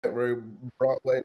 Broadway.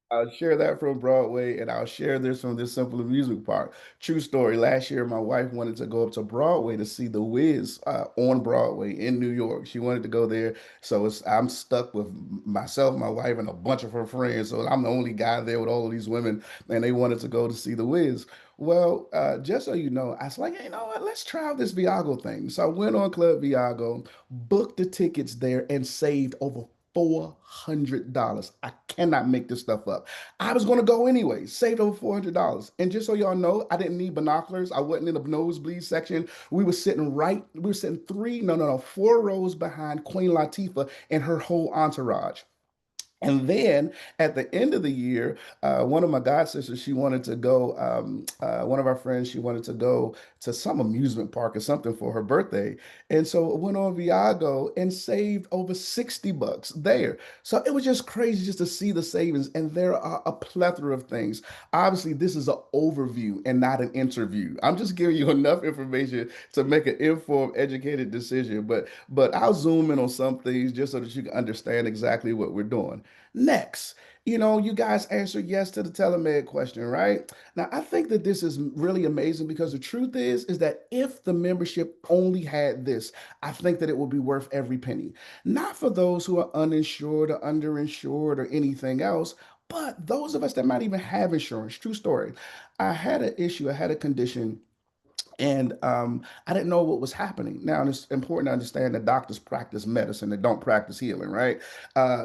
I'll share that from Broadway, and I'll share this from this simple amusement park. True story. Last year, my wife wanted to go up to Broadway to see The Wiz on Broadway in New York. She wanted to go there, so I'm stuck with myself, my wife, and a bunch of her friends. So I'm the only guy there with all of these women, and they wanted to go to see The Wiz. Well, just so you know, I was like, hey, you know what? Let's try out this Viago thing. So I went on Club Viago, booked the tickets there, and saved over $400. I cannot make this stuff up. I was going to go anyway, saved over $400. And just so y'all know, I didn't need binoculars. I wasn't in the nosebleed section. We were sitting three, no, no, no, four rows behind Queen Latifah and her whole entourage. And then at the end of the year, one of my god sisters, she wanted to go. One of our friends, she wanted to go to some amusement park or something for her birthday, and so it went on Viago and saved over $60 there. So it was just crazy just to see the savings, and there are a plethora of things. Obviously, this is an overview and not an interview. I'm just giving you enough information to make an informed, educated decision. But I'll zoom in on some things just so that you can understand exactly what we're doing. Next, you guys answered yes to the telemed question, right? Now, I think that this is really amazing because the truth is that if the membership only had this, I think that it would be worth every penny. Not for those who are uninsured or underinsured or anything else, but those of us that might even have insurance. True story. I had an issue, I had a condition, and I didn't know what was happening. Now, it's important to understand that doctors practice medicine, they don't practice healing, right?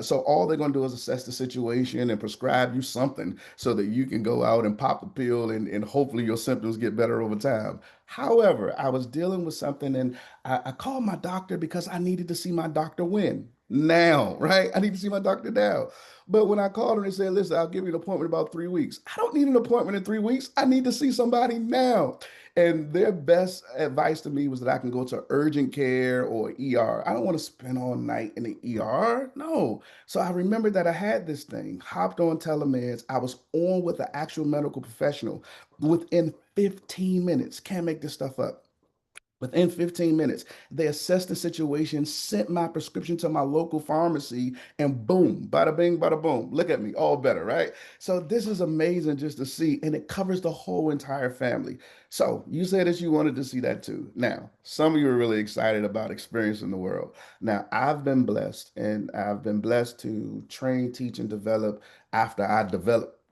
So all they're going to do is assess the situation and prescribe you something so that you can go out and pop the pill, and hopefully your symptoms get better over time. However, I was dealing with something, and I called my doctor because I needed to see my doctor when. Now, right? I need to see my doctor now. But when I called her and said, listen, I'll give you an appointment in about 3 weeks. I don't need an appointment in 3 weeks. I need to see somebody now. And their best advice to me was that I can go to urgent care or ER. I don't want to spend all night in the ER. No. So I remembered that I had this thing, hopped on telemeds. I was on with an actual medical professional within 15 minutes. Can't make this stuff up. Within 15 minutes, they assessed the situation, sent my prescription to my local pharmacy, and boom, bada bing, bada boom. Look at me, all better, right? So this is amazing just to see, and it covers the whole entire family. So you said that you wanted to see that too. Now, some of you are really excited about experiencing the world. Now, I've been blessed, and I've been blessed to train, teach, and develop after I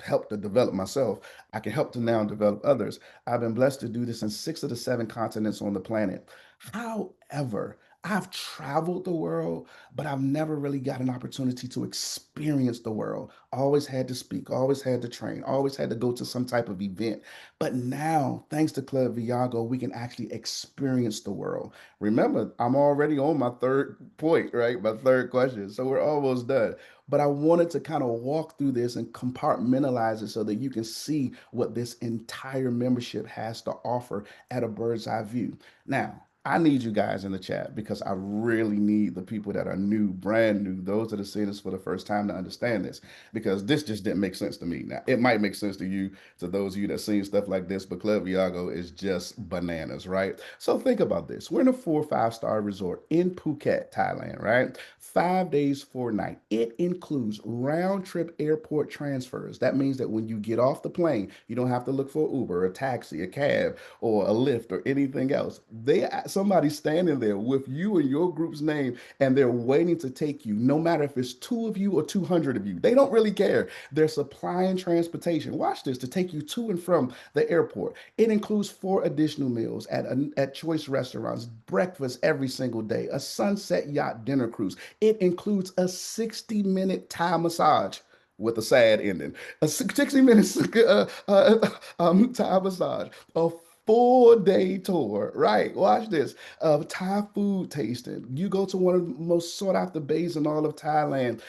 help to develop myself. I can help to now develop others. I've been blessed to do this in six of the seven continents on the planet. However, I've traveled the world, but I've never really got an opportunity to experience the world. I always had to speak, always had to train, always had to go to some type of event. But now, thanks to Club Viago, we can actually experience the world. Remember, I'm already on my third point, right? My third question. So we're almost done. But I wanted to kind of walk through this and compartmentalize it so that you can see what this entire membership has to offer at a bird's eye view. Now, I need you guys in the chat because I really need the people that are new, brand new, those that are seeing this for the first time to understand this because this just didn't make sense to me. Now, it might make sense to you, to those of you that seen stuff like this, but Club Viago is just bananas, right? So think about this. We're in a 4 or 5 star resort in Phuket, Thailand, right? 5 days, 4 nights. It includes round trip airport transfers. That means that when you get off the plane, you don't have to look for Uber, a taxi, a cab, or a Lyft, or anything else. Somebody's standing there with you and your group's name, and they're waiting to take you, no matter if it's two of you or 200 of you. They don't really care. They're supplying transportation. Watch this, to take you to and from the airport. It includes 4 additional meals at choice restaurants, breakfast every single day, a sunset yacht dinner cruise. It includes a 60-minute Thai massage with a sad ending, a 60 minutes Thai massage, a 4 day tour, right? Watch this, of Thai food tasting. You go to one of the most sought after bays in all of Thailand.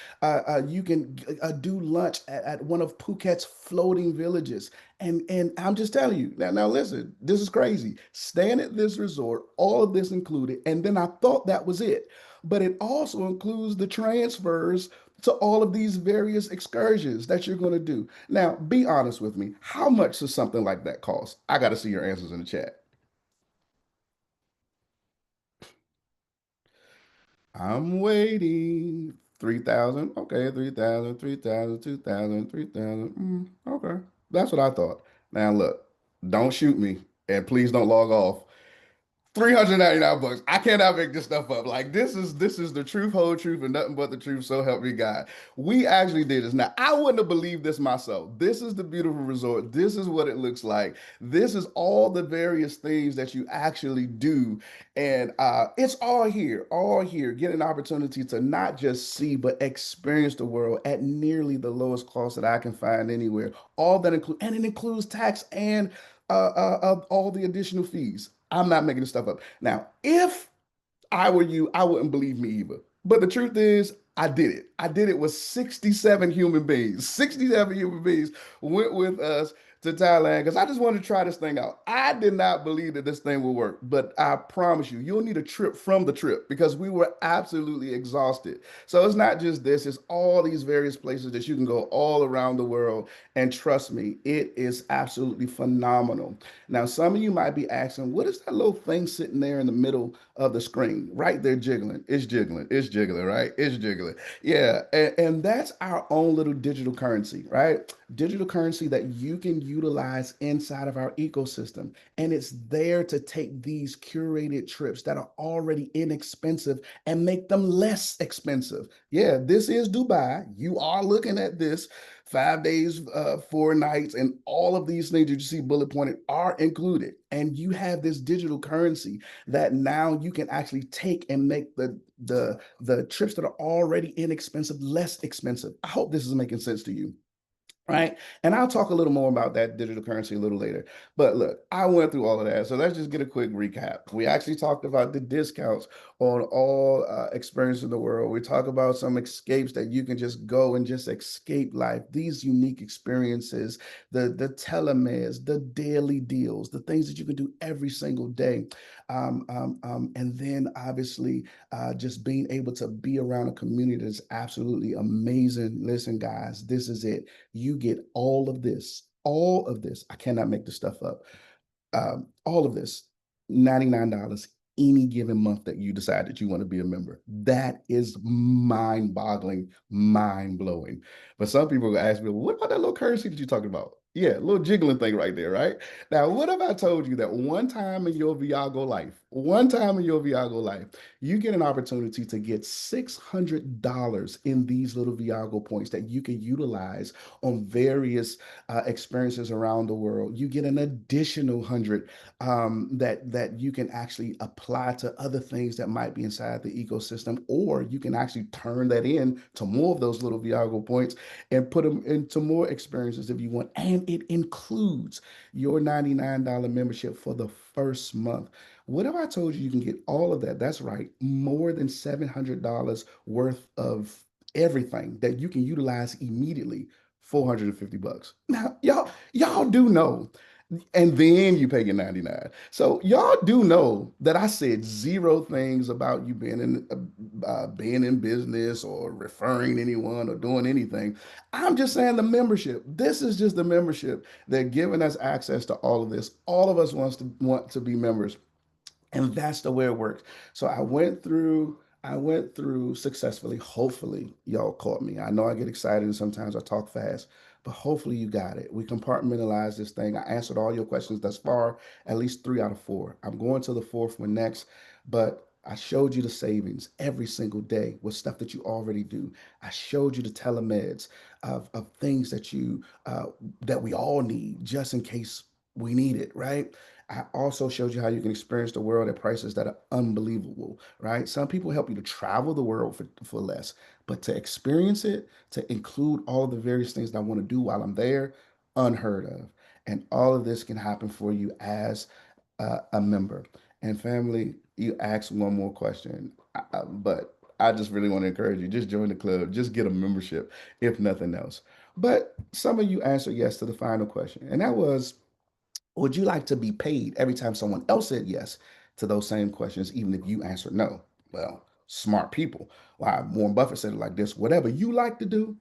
You can do lunch at one of Phuket's floating villages. And I'm just telling you, now listen, this is crazy. Staying at this resort, all of this included, and then I thought that was it. But it also includes the transfers to all of these various excursions that you're going to do. Now, be honest with me. How much does something like that cost? I got to see your answers in the chat. I'm waiting. 3,000. Okay, 3,000, 3,000, 2,000, 3,000. Okay. That's what I thought. Now look, don't shoot me and please don't log off. 399 bucks. I cannot make this stuff up. Like this is the truth, whole truth, and nothing but the truth. So help me God. We actually did this. Now I wouldn't have believed this myself. This is the beautiful resort. This is what it looks like. This is all the various things that you actually do, and it's all here. Get an opportunity to not just see but experience the world at nearly the lowest cost that I can find anywhere. All that include, and it includes tax and all the additional fees. I'm not making this stuff up. Now, if I were you, I wouldn't believe me either. But the truth is, I did it. I did it with 67 human beings. 67 human beings went with us to Thailand because I just wanted to try this thing out. I did not believe that this thing would work, but I promise you, you'll need a trip from the trip because we were absolutely exhausted. So it's not just this, it's all these various places that you can go all around the world. And trust me, it is absolutely phenomenal. Now, some of you might be asking, what is that little thing sitting there in the middle of the screen? Right there, jiggling. It's jiggling. It's jiggling, right? It's jiggling. Yeah. And that's our own little digital currency, right? Digital currency that you can utilize inside of our ecosystem. And it's there to take these curated trips that are already inexpensive and make them less expensive. Yeah, this is Dubai. You are looking at this 5 days, 4 nights, and all of these things that you see bullet pointed are included. And you have this digital currency that now you can actually take and make the trips that are already inexpensive less expensive. I hope this is making sense to you. Right. And I'll talk a little more about that digital currency a little later. But look, I went through all of that. So let's just get a quick recap. We actually talked about the discounts on all experience in the world. We talk about some escapes that you can just go and just escape life. These unique experiences, the telemeds, the daily deals, the things that you can do every single day. And then obviously just being able to be around a community that's absolutely amazing. Listen, guys, this is it. You get all of this, all of this. I cannot make this stuff up. All of this, $99 any given month that you decide that you want to be a member. That is mind boggling, mind blowing. But some people will ask me, well, what about that little currency that you're talking about? Yeah, a little jiggling thing right there, right? Now, what if I told you that one time in your Viago life, one time in your Viago life, you get an opportunity to get $600 in these little Viago points that you can utilize on various experiences around the world. You get an additional 100 that you can actually apply to other things that might be inside the ecosystem, or you can actually turn that in to more of those little Viago points and put them into more experiences if you want. And it includes your $99 membership for the first month. What if I told you you can get all of that? That's right, more than $700 worth of everything that you can utilize immediately. 450 bucks. Now, y'all do know, and then you pay your 99. So y'all do know that I said zero things about you being in business or referring anyone or doing anything. I'm just saying the membership. This is just the membership. They're giving us access to all of this. All of us want to be members. And that's the way it works. So I went through successfully. Hopefully, y'all caught me. I know I get excited and sometimes I talk fast, but hopefully you got it. We compartmentalize this thing. I answered all your questions thus far, at least 3 out of 4. I'm going to the fourth one next, but I showed you the savings every single day with stuff that you already do. I showed you the telemeds of things that we all need just in case we need it, right? I also showed you how you can experience the world at prices that are unbelievable, right? Some people help you to travel the world for less, but to experience it, to include all of the various things that I want to do while I'm there, unheard of. And all of this can happen for you as a member. And family, you asked one more question, but I just really want to encourage you, just join the club, just get a membership, if nothing else. But some of you answered yes to the final question, and that was, would you like to be paid every time someone else said yes to those same questions, even if you answered no? Well, smart people. Why, Warren Buffett said it like this: whatever you like to do,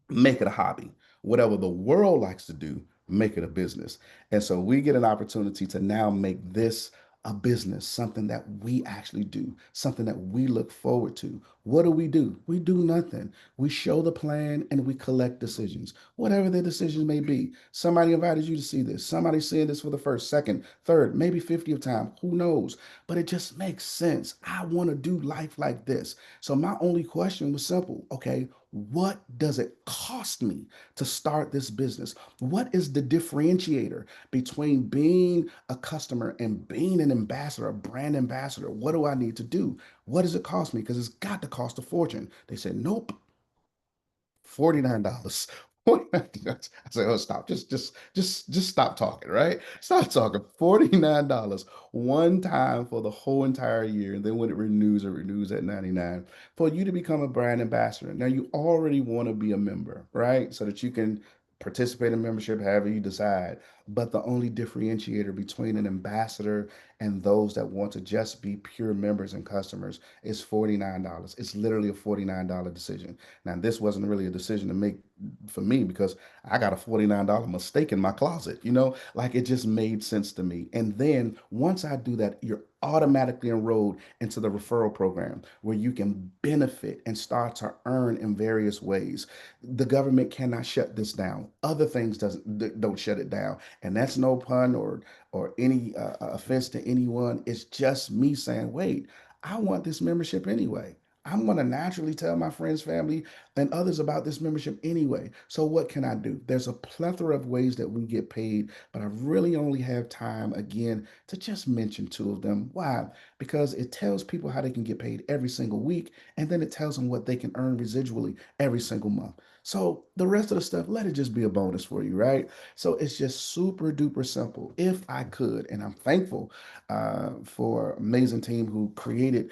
make it a hobby. Whatever the world likes to do, make it a business. And so we get an opportunity to now make this a business, something that we actually do, something that we look forward to. What do? We do nothing. We show the plan and we collect decisions, whatever the decisions may be. Somebody invited you to see this. Somebody seeing this for the first, second, third, maybe 50th time. Who knows? But it just makes sense. I want to do life like this. So my only question was simple. Okay, what does it cost me to start this business? What is the differentiator between being a customer and being an ambassador, a brand ambassador? What do I need to do? What does it cost me? Because it's got to cost a fortune. They said, nope, $49. I said, oh, stop. Just stop talking, right? Stop talking. $49 one time for the whole entire year. And then when it renews at 99 for you to become a brand ambassador. Now you already want to be a member, right? So that you can participate in membership however you decide. But the only differentiator between an ambassador and those that want to just be pure members and customers is $49. It's literally a $49 decision. Now, this wasn't really a decision to make for me because I got a $49 mistake in my closet, like it just made sense to me. And then once I do that, you're automatically enrolled into the referral program where you can benefit and start to earn in various ways. The government cannot shut this down. Other things don't shut it down. And that's no pun or any offense to anyone. It's just me saying, wait, I want this membership anyway. I'm going to naturally tell my friends, family, and others about this membership anyway. So, what can I do? There's a plethora of ways that we get paid, but I really only have time again to just mention two of them. Why? Because it tells people how they can get paid every single week, and then it tells them what they can earn residually every single month. So, the rest of the stuff, let it just be a bonus for you, right? So, it's just super duper simple. If I could, and I'm thankful for amazing team who created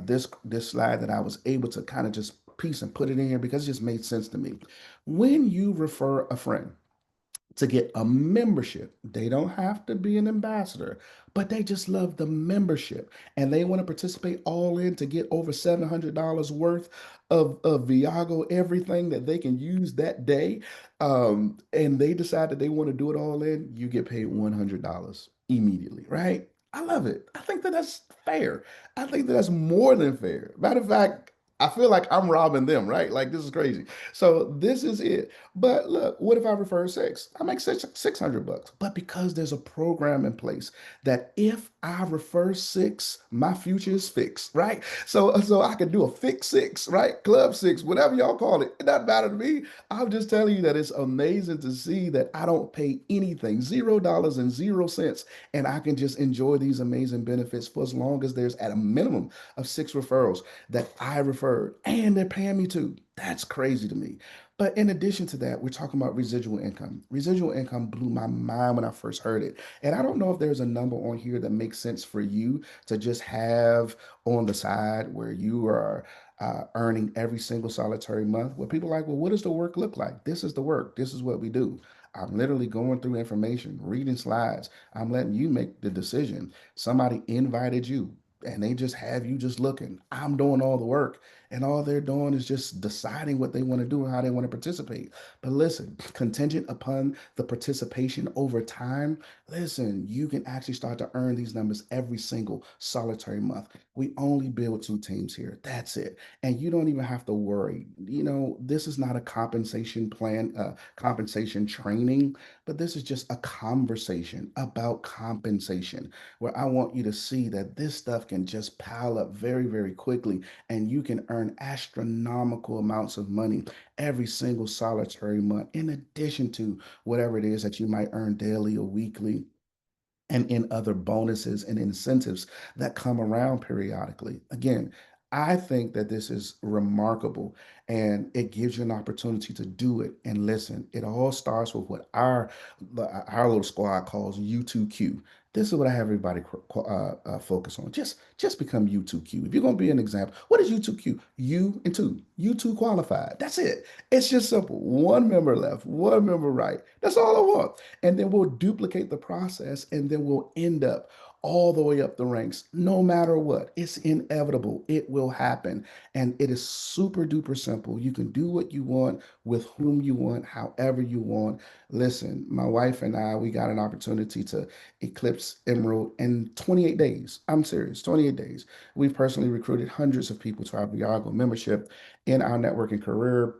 this slide that I was able to kind of just piece and put it in here because it just made sense to me. When you refer a friend to get a membership, they don't have to be an ambassador, but they just love the membership and they want to participate all in to get over $700 worth of Viago, everything that they can use that day. And they decide that they want to do it all in, you get paid $100 immediately, right? I love it. I think that that's fair. I think that that's more than fair. Matter of fact, I feel like I'm robbing them, right? Like this is crazy. So this is it. But look, what if I refer six? I make 600 bucks. But because there's a program in place that if I refer six, my future is fixed, right? So I can do a fix six, right? Club six, whatever y'all call it. It doesn't matter to me. I'm just telling you that it's amazing to see that I don't pay anything, $0 and 0 cents, and I can just enjoy these amazing benefits for as long as there's at a minimum of six referrals that I referred, and they're paying me too. That's crazy to me. But in addition to that, we're talking about residual income. Residual income blew my mind when I first heard it. And I don't know if there's a number on here that makes sense for you to just have on the side where you are earning every single solitary month. Where people are like, well, what does the work look like? This is the work. This is what we do. I'm literally going through information, reading slides. I'm letting you make the decision. Somebody invited you and they just have you just looking. I'm doing all the work, and all they're doing is just deciding what they want to do and how they want to participate. But listen, contingent upon the participation over time, listen, you can actually start to earn these numbers every single solitary month. We only build two teams here. That's it. And you don't even have to worry. This is not a compensation plan, compensation training, but this is just a conversation about compensation where I want you to see that this stuff can just pile up very, very quickly and you can earn astronomical amounts of money every single solitary month, in addition to whatever it is that you might earn daily or weekly and in other bonuses and incentives that come around periodically. Again, I think that this is remarkable and it gives you an opportunity to do it. And listen, it all starts with what our little squad calls U2Q. This is what I have everybody focus on. Just become U2Q. If you're going to be an example, what is U2Q? You and two. U2 qualified. That's it. It's just simple. One member left, one member right. That's all I want. And then we'll duplicate the process and then we'll end up all the way up the ranks no matter what. It's inevitable. It will happen. And it is super duper simple. You can do what you want with whom you want, however you want. Listen, my wife and I, we got an opportunity to eclipse Emerald in 28 days. I'm serious, 28 days. We've personally recruited hundreds of people to our Viago membership in our networking career,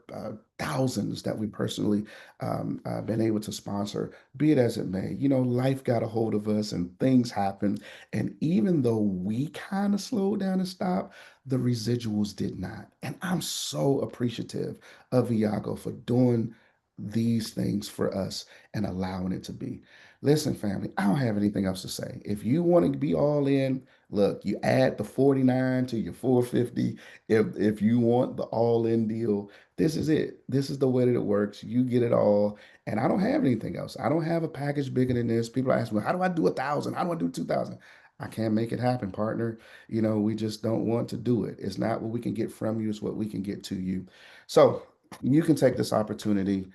thousands that we personally been able to sponsor, be it as it may. You know, life got a hold of us and things happen. And even though we kind of slowed down and stopped, the residuals did not. And I'm so appreciative of Iago for doing these things for us and allowing it to be. Listen, family, I don't have anything else to say. If you want to be all in, look, you add the 49 to your 450. If you want the all-in deal, this is it. This is the way that it works. You get it all. And I don't have anything else. I don't have a package bigger than this. People ask me, how do I do 1,000? How do I do 2,000? I can't make it happen, partner. You know, we just don't want to do it. It's not what we can get from you, it's what we can get to you. So you can take this opportunity.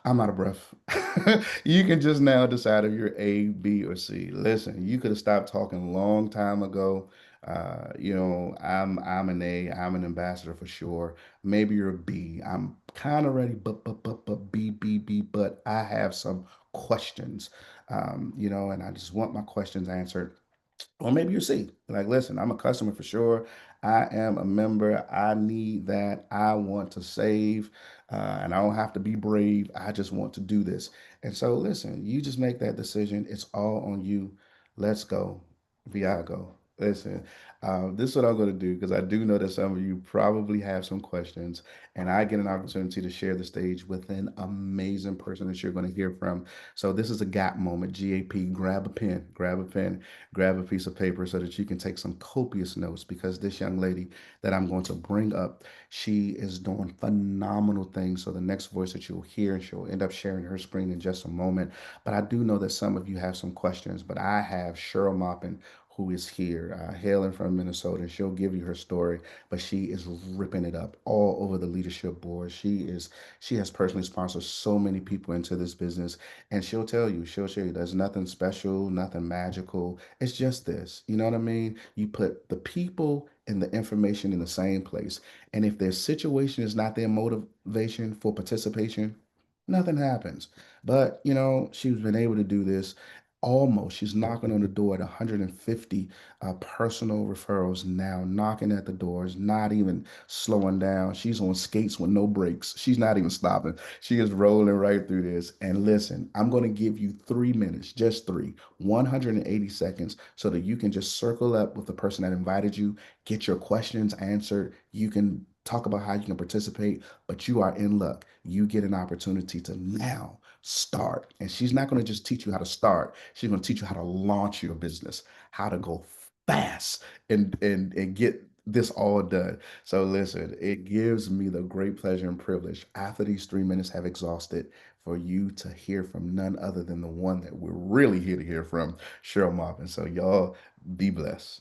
I'm out of breath. You can just now decide if you're A, B, or C. Listen, you could have stopped talking a long time ago. I'm an A. I'm an ambassador for sure. Maybe you're a B. I'm kind of ready, but B, B, B. But I have some questions. And I just want my questions answered. Or maybe you see, like, listen, I'm a customer for sure. I am a member. I need that. I want to save, and I don't have to be brave. I just want to do this. And so, listen, you just make that decision. It's all on you. Let's go. Viago. Listen, this is what I'm going to do because I do know that some of you probably have some questions, and I get an opportunity to share the stage with an amazing person that you're going to hear from. So, this is a gap moment. GAP, grab a pen, grab a piece of paper so that you can take some copious notes because this young lady that I'm going to bring up, she is doing phenomenal things. So the next voice that you'll hear, and she'll end up sharing her screen in just a moment. But I do know that some of you have some questions, but I have Cheryl Maupin who is here, hailing from Minnesota, and she'll give you her story. But she is ripping it up all over the leadership board. She has personally sponsored so many people into this business, and she'll show you there's nothing special, nothing magical. It's just this. You know what I mean? You put the people and the information in the same place. And if their situation is not their motivation for participation, nothing happens. But, she's been able to do this almost. She's knocking on the door at 150 personal referrals now, knocking at the doors, not even slowing down. She's on skates with no brakes. She's not even stopping. She is rolling right through this. And listen, I'm going to give you 3 minutes, just three, 180 seconds, so that you can just circle up with the person that invited you, get your questions answered. You can talk about how you can participate, but you are in luck. You get an opportunity to now start. And she's not going to just teach you how to start. She's going to teach you how to launch your business, how to go fast and get this all done. So listen, it gives me the great pleasure and privilege after these 3 minutes have exhausted for you to hear from none other than the one that we're really here to hear from, Cheryl Maupin. So y'all be blessed.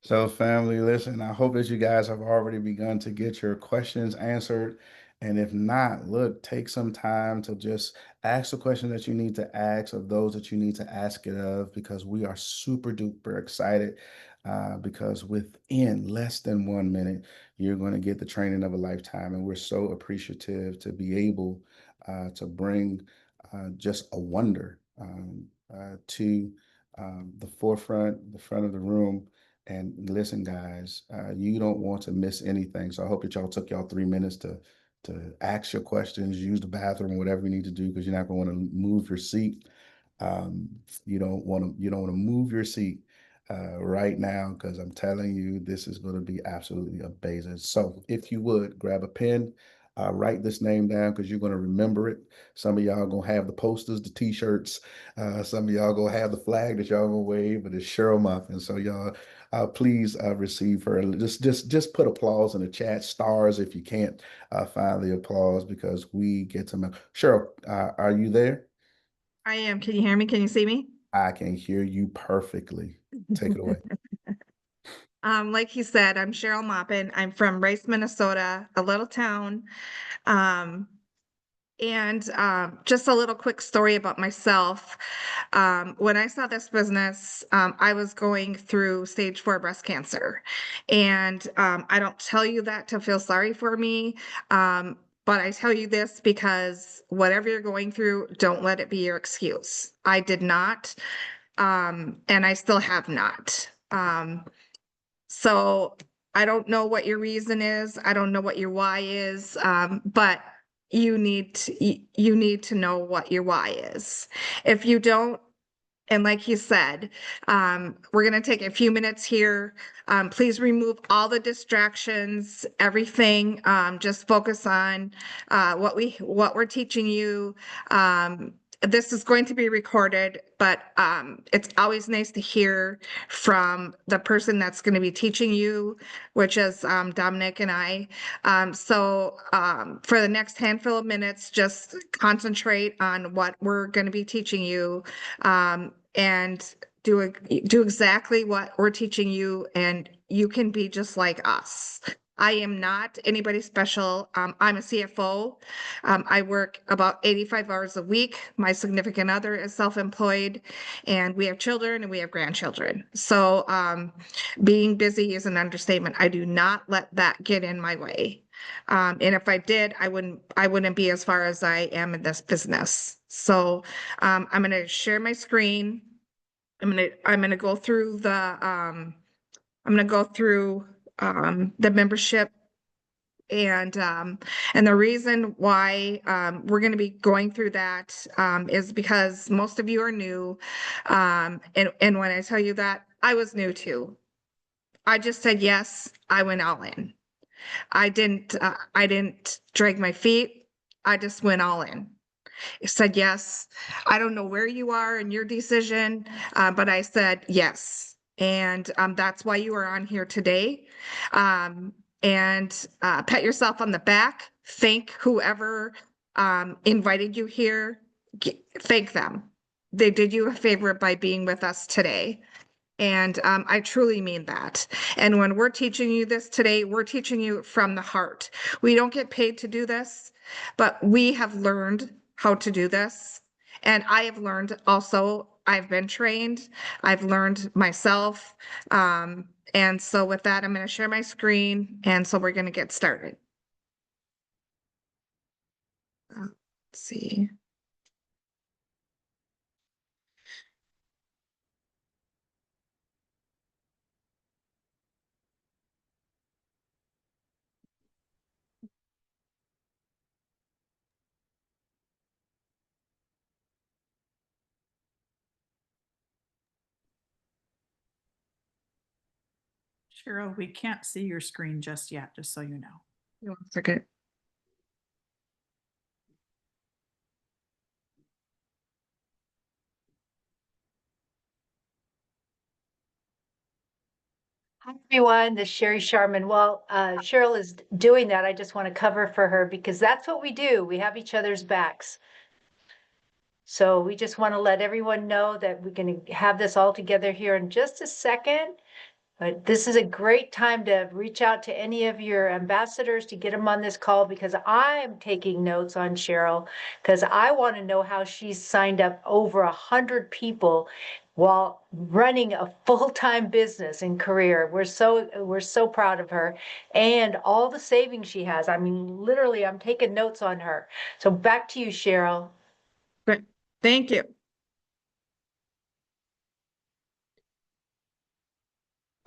So, family, listen, I hope that you guys have already begun to get your questions answered. And if not, look, take some time to just ask the question that you need to ask of those that you need to ask it of, because we are super duper excited. Because within less than 1 minute, you're going to get the training of a lifetime. And we're so appreciative to be able to bring just a wonder to the forefront, the front of the room. And listen, guys, you don't want to miss anything. So I hope that y'all took y'all 3 minutes to ask your questions, use the bathroom, whatever you need to do, because you're not going to want to move your seat. Um, you don't want to move your seat right now, because I'm telling you, this is going to be absolutely amazing. So if you would grab a pen, write this name down because you're going to remember it. Some of y'all gonna have the posters, the t-shirts. Some of y'all gonna have the flag that y'all gonna wave, but it's Cheryl Muffin. So y'all please receive her. Just put applause in the chat, stars if you can't find the applause, because we get to know. Cheryl, are you there? I am. Can you hear me? Can you see me? I can hear you perfectly. Take it away. Like you said, I'm Cheryl Moppin. I'm from Rice, Minnesota, a little town. Um, and just a little quick story about myself. When I saw this business, I was going through stage 4 breast cancer. And I don't tell you that to feel sorry for me. Um, but I tell you this because whatever you're going through, don't let it be your excuse. I did not. And I still have not. So I don't know what your reason is. I don't know what your why is. But you need to know what your why is. If you don't, and like you said, we're going to take a few minutes here. Please remove all the distractions, everything. Just focus on what we're teaching you. This is going to be recorded, but it's always nice to hear from the person that's going to be teaching you, which is Dominic and I. For the next handful of minutes, just concentrate on what we're going to be teaching you, and do exactly what we're teaching you, and you can be just like us. I am not anybody special. I'm a CFO. I work about 85 hours a week. My significant other is self-employed, and we have children and we have grandchildren. So being busy is an understatement. I do not let that get in my way. And if I did, I wouldn't be as far as I am in this business. So I'm going to share my screen. I'm gonna go through the membership, and the reason why we're going to be going through that is because most of you are new. And when I tell you that, I was new too. I just said yes. I went all in. I didn't drag my feet. I just went all in. Said yes. I don't know where you are in your decision, but I said yes. And that's why you are on here today. Um, and pat yourself on the back. Thank whoever invited you here. Thank them. They did you a favor by being with us today. And I truly mean that. And when we're teaching you this today, we're teaching you from the heart. We don't get paid to do this, but we have learned how to do this. And I have learned also, I've been trained, I've learned myself. And so with that, I'm going to share my screen. And so we're going to get started. Let's see. Cheryl, we can't see your screen just yet, just so you know. One second. Hi, everyone. This is Sherry Sharman. While Cheryl is doing that, I just want to cover for her because that's what we do. We have each other's backs. So we just want to let everyone know that we're going to have this all together here in just a second. But this is a great time to reach out to any of your ambassadors to get them on this call because I'm taking notes on Cheryl because I want to know how she's signed up over 100 people while running a full-time business and career. We're so proud of her and all the savings she has. I mean, literally, I'm taking notes on her. So back to you, Cheryl. Great. Thank you.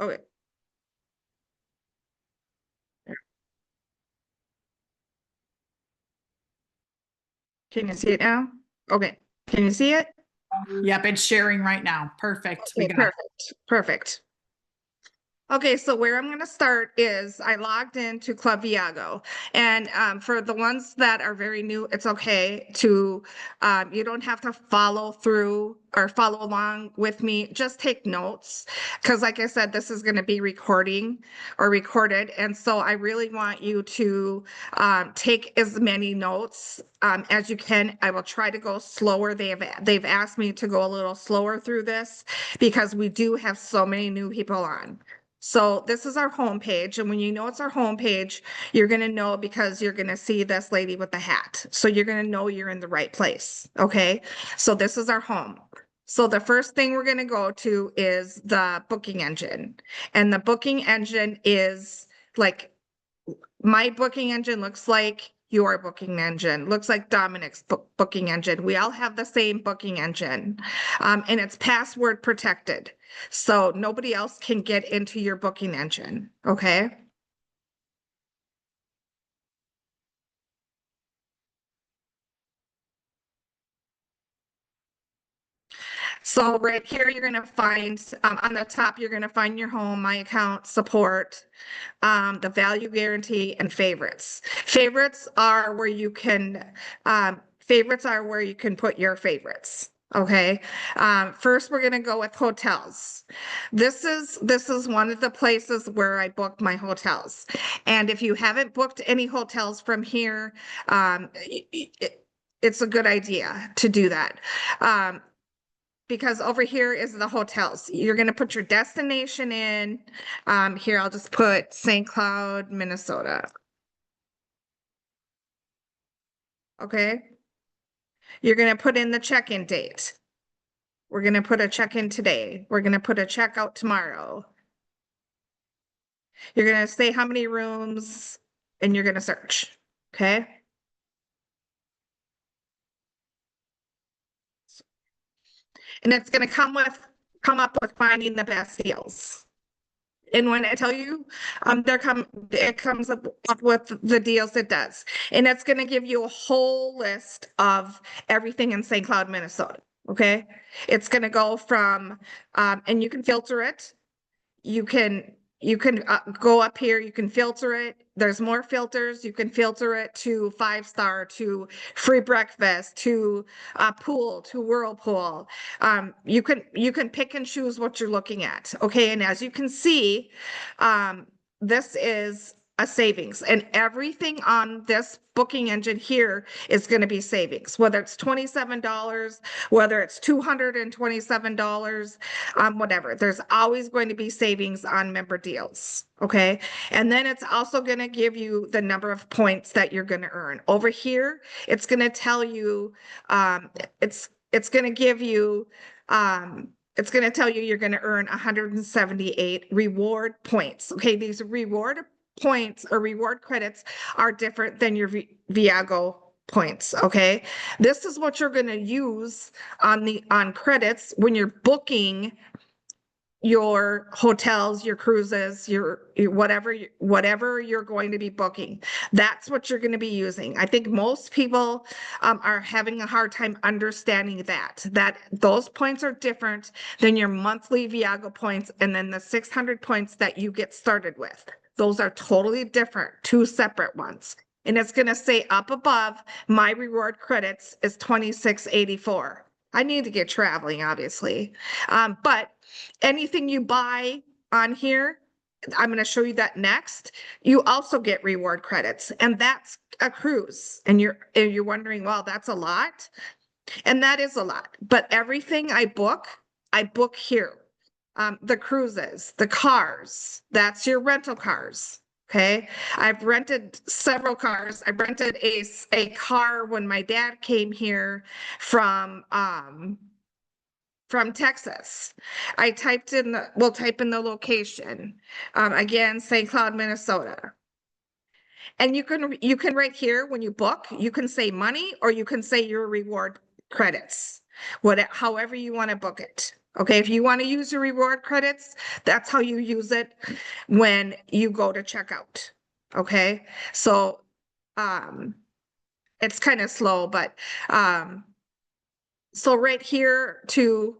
Okay. Can you see it now? Okay. Can you see it? Yep, it's sharing right now. Perfect. We Okay, got it. perfect, perfect. Okay, so where I'm going to start is I logged into Club Viago. And for the ones that are very new, it's okay to, you don't have to follow through or follow along with me. Just take notes. Because like I said, this is going to be recording or recorded. And so I really want you to take as many notes as you can. I will try to go slower. They've asked me to go a little slower through this because we do have so many new people on. So this is our homepage, and when you know it's our homepage, you're gonna know because you're gonna see this lady with the hat. So you're gonna know you're in the right place, okay? So this is our home. So the first thing we're gonna go to is the booking engine. And the booking engine is like, my booking engine looks like your booking engine, looks like Dominic's booking engine. We all have the same booking engine, and it's password protected. So nobody else can get into your booking engine, okay? So right here, you're gonna find, on the top, you're gonna find your home, my account, support, the value guarantee, and favorites. Favorites are where you can put your favorites. Okay. First, we're gonna go with hotels. This is one of the places where I book my hotels. And if you haven't booked any hotels from here, it's a good idea to do that. Because over here is the hotels. You're gonna put your destination in. Here, I'll just put St. Cloud, Minnesota. Okay. You're gonna put in the check-in date. We're gonna put a check-in today. We're gonna put a checkout tomorrow. You're gonna say how many rooms and you're gonna search, okay? And it's gonna come up with finding the best deals. And when I tell you, it comes up with the deals it does. And it's gonna give you a whole list of everything in St. Cloud, Minnesota, okay? It's gonna go from, and you can filter it. You can go up here, you can filter it. There's more filters. You can filter it to 5-star, to free breakfast, to pool, to whirlpool. You can pick and choose what you're looking at. Okay. And as you can see, this is a savings, and everything on this booking engine here is going to be savings, whether it's $27, whether it's $227, whatever. There's always going to be savings on member deals. Okay. And then it's also going to give you the number of points that you're going to earn. Over here, it's going to tell you, it's going to give you, it's going to tell you you're going to earn 178 reward points. Okay. These reward points or reward credits are different than your Viago points. Okay. This is what you're going to use on credits when you're booking your hotels, your cruises, your whatever you're going to be booking. That's what you're going to be using. I think most people are having a hard time understanding that those points are different than your monthly Viago points and then the 600 points that you get started with. Those are totally different, two separate ones. And it's going to say up above, my reward credits is 2684. I need to get traveling, obviously. But anything you buy on here, I'm going to show you that next. You also get reward credits, and that's a cruise. And you're wondering, well, that's a lot. And that is a lot. But everything I book here. the cruises, the cars, that's your rental cars. Okay, I've rented several cars. I rented a car when my dad came here from Texas. I typed in we'll type in the location. Again, St. Cloud, Minnesota. And you can right here, when you book, you can say money or you can say your reward credits, however you want to book it. Okay, if you want to use your reward credits, that's how you use it when you go to checkout. Okay, so it's kind of slow, but so right here too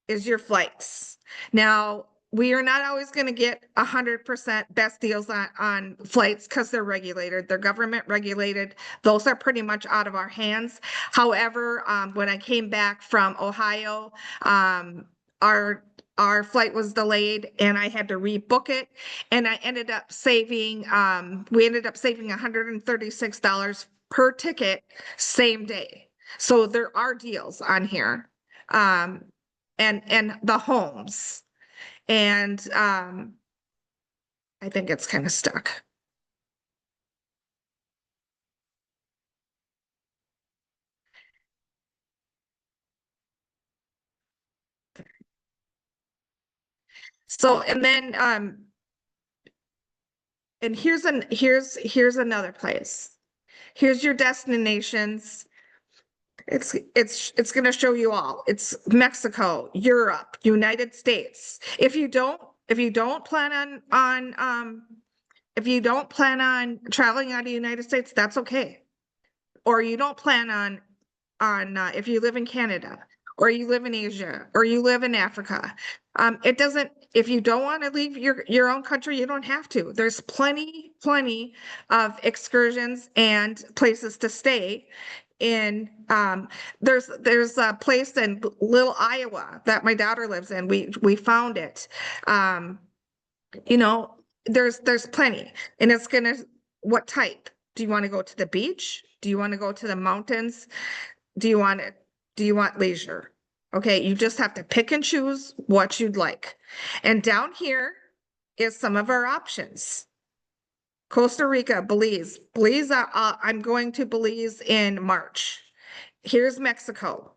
is your flights. Now, we are not always going to get 100% best deals on flights because they're regulated. They're government regulated. Those are pretty much out of our hands. However, when I came back from Ohio, our flight was delayed and I had to rebook it. And I ended up saving, we ended up saving $136 per ticket, same day. So there are deals on here. And the homes. And I think it's kind of stuck. So, and then and here's another place. Here's your destinations. It's going to show you all. It's Mexico, Europe, United States. If you don't plan on traveling out of the United States, that's okay. Or you don't plan on if you live in Canada or you live in Asia or you live in Africa. It doesn't, if you don't want to leave your own country, you don't have to. There's plenty of excursions and places to stay in. There's a place in Little Iowa that my daughter lives in. We found it. You know, there's plenty, and it's gonna, what type? Do you want to go to the beach? Do you want to go to the mountains? Do you want leisure? Okay, you just have to pick and choose what you'd like. And down here is some of our options. Costa Rica, Belize. I'm going to Belize in March. Here's Mexico.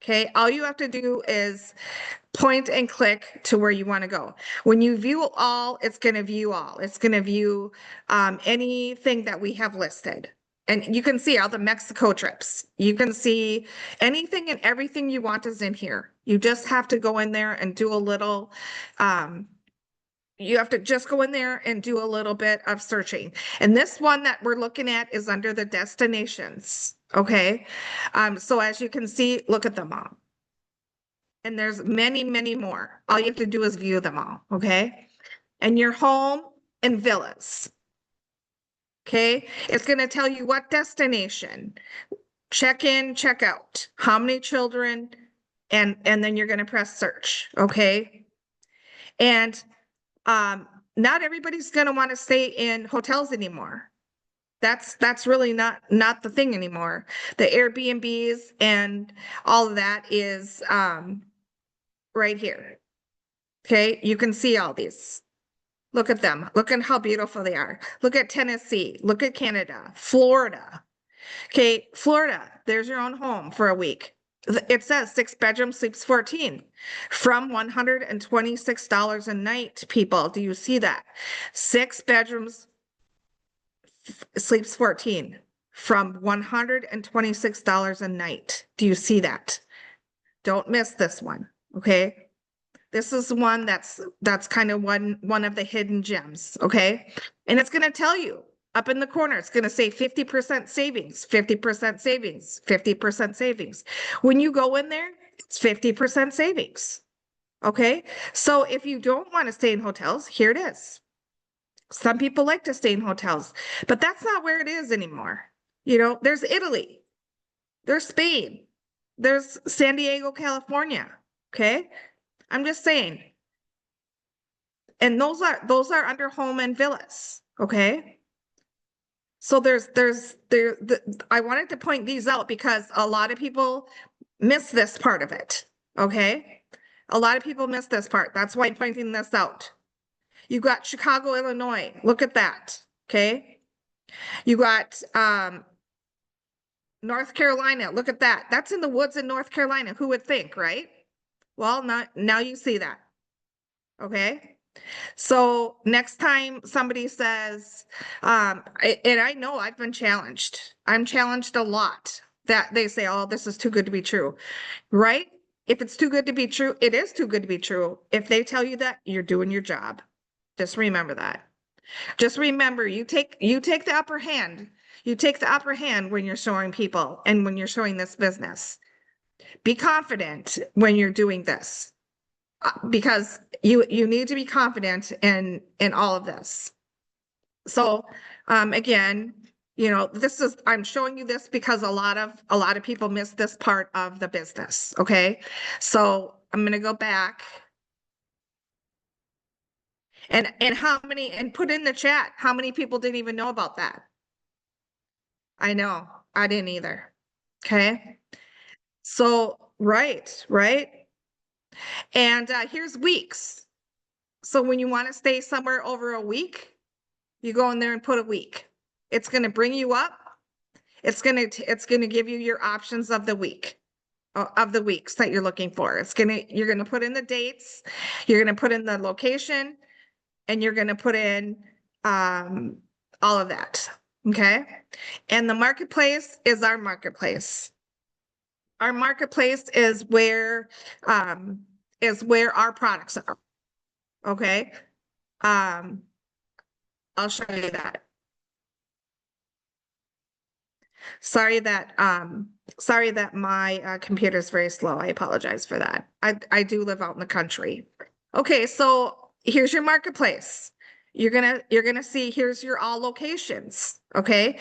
Okay, all you have to do is point and click to where you want to go. When you view all, it's going to view all. It's going to view anything that we have listed. And you can see all the Mexico trips. You can see anything and everything you want is in here. You just have to go in there and do a little, you have to just go in there and do a little bit of searching. And this one that we're looking at is under the destinations. Okay. So as you can see, look at them all. And there's many more. All you have to do is view them all. Okay. And your home and villas. Okay, it's going to tell you what destination, check in, check out, how many children, and then you're going to press search. Okay. And not everybody's going to want to stay in hotels anymore. That's really not the thing anymore. The Airbnbs and all of that is right here. Okay, you can see all these. Look at them. Look at how beautiful they are. Look at Tennessee. Look at Canada, Florida. Okay, Florida, there's your own home for a week. It says 6 bedrooms, sleeps 14 from $126 a night, people. Do you see that? 6 bedrooms, sleeps 14 from $126 a night. Do you see that? Don't miss this one. Okay. This is one that's kind of one of the hidden gems, okay? And it's going to tell you up in the corner, it's going to say 50% savings, 50% savings, 50% savings. When you go in there, it's 50% savings, okay? So if you don't want to stay in hotels, here it is. Some people like to stay in hotels, but that's not where it is anymore. You know, there's Italy, there's Spain, there's San Diego, California, okay? I'm just saying. And those are under home and villas, okay? So I wanted to point these out because a lot of people miss this part of it, okay? A lot of people miss this part. That's why I'm pointing this out. You got Chicago, Illinois. Look at that. Okay. You got North Carolina. Look at that. That's in the woods in North Carolina. Who would think, right? Well, now you see that. Okay. So next time somebody says, and I know I've been challenged. I'm challenged a lot that they say, oh, this is too good to be true, right? If it's too good to be true, it is too good to be true. If they tell you that, you're doing your job. Just remember that. Just remember, you take the upper hand. You take the upper hand when you're showing people and when you're showing this business. Be confident when you're doing this. Because you need to be confident in all of this. So again, you know, I'm showing you this because a lot of people miss this part of the business. Okay, so I'm gonna go back and put in the chat how many people didn't even know about that. I know I didn't either. Okay, so right. And here's weeks. So when you want to stay somewhere over a week, you go in there and put a week. It's going to bring you up. It's going to give you your options of the week, of the weeks that you're looking for. You're going to put in the dates, you're going to put in the location, and you're going to put in all of that. Okay. And the marketplace is our marketplace. Our marketplace is where our products are. Okay. I'll show you that. Sorry that my computer is very slow. I apologize for that. I do live out in the country. Okay, so here's your marketplace. You're gonna see, here's your all locations. Okay.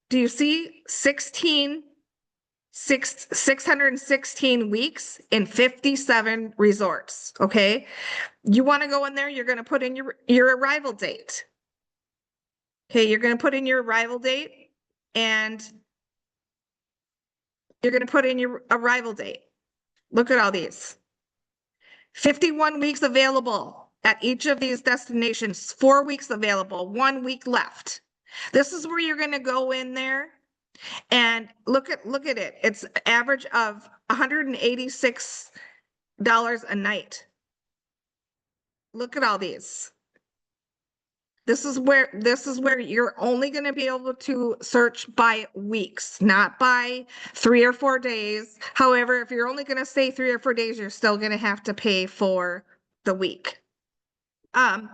Do you see 616 weeks in 57 resorts? Okay. You want to go in there, you're going to put in your arrival date. Okay, you're going to put in your arrival date and you're going to put in your arrival date. Look at all these. 51 weeks available at each of these destinations, 4 weeks available, 1 week left. This is where you're going to go in there and look at it. It's average of $186 a night. Look at all these. This is where you're only going to be able to search by weeks, not by 3 or 4 days. However, if you're only going to stay 3 or 4 days, you're still going to have to pay for the week. And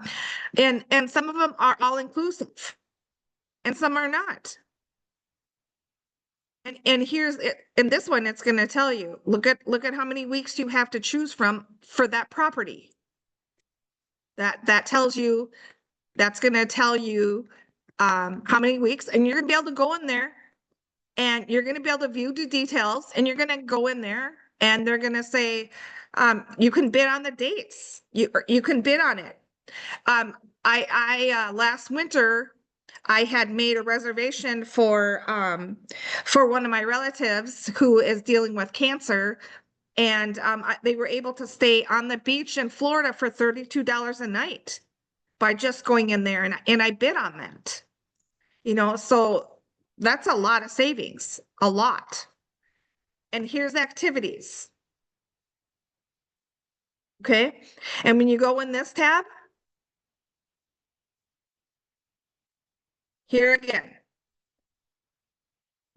some of them are all inclusive and some are not. And here's it. In this one, it's going to tell you, look at how many weeks you have to choose from for that property. That tells you. That's going to tell you how many weeks, and you're going to be able to go in there and you're going to be able to view the details, and you're going to go in there and they're going to say, you can bid on the dates. You can bid on it. I last winter, I had made a reservation for one of my relatives who is dealing with cancer. And they were able to stay on the beach in Florida for $32 a night by just going in there, and I bid on that. You know, so that's a lot of savings, a lot. And here's activities. Okay. And when you go in this tab, here again,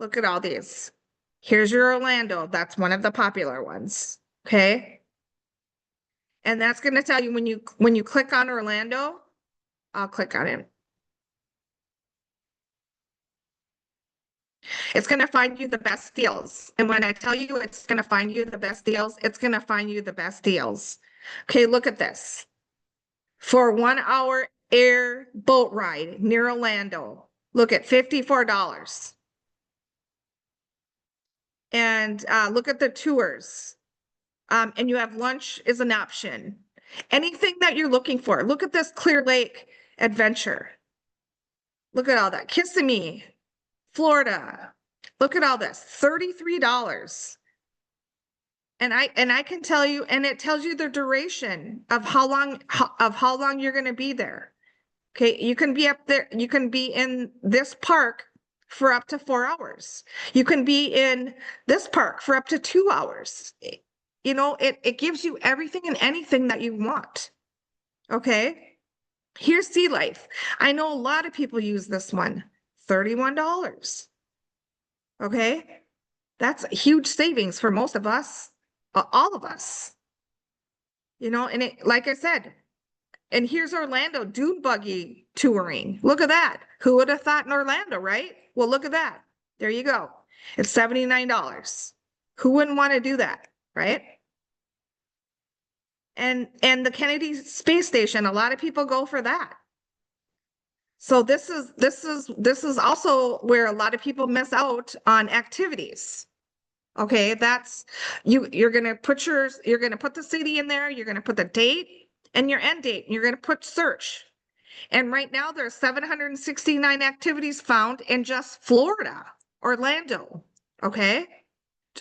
look at all these. Here's your Orlando. That's one of the popular ones. Okay. And that's going to tell you when you click on Orlando, I'll click on it. It's going to find you the best deals. And when I tell you it's going to find you the best deals, it's going to find you the best deals. Okay, look at this. For 1 hour air boat ride near Orlando, look at $54. And look at the tours. And you have lunch is an option. Anything that you're looking for. Look at this Clear Lake adventure. Look at all that. Kissimmee, Florida. Look at all this. $33. And I can tell you, and it tells you the duration of how long you're gonna be there. Okay, you can be up there, you can be in this park for up to 4 hours. You can be in this park for up to 2 hours. You know, it gives you everything and anything that you want. Okay, here's Sea Life. I know a lot of people use this one, $31. Okay, that's a huge savings for most of us, all of us. You know, and it, like I said, and here's Orlando dune buggy touring. Look at that. Who would have thought in Orlando, right? Well, look at that. There you go. It's $79. Who wouldn't want to do that, right? And the Kennedy Space Station, a lot of people go for that. So this is also where a lot of people miss out on activities. Okay, that's you're gonna put the city in there, you're gonna put the date and your end date, and you're gonna put search. And right now there's 769 activities found in just Florida, Orlando. Okay,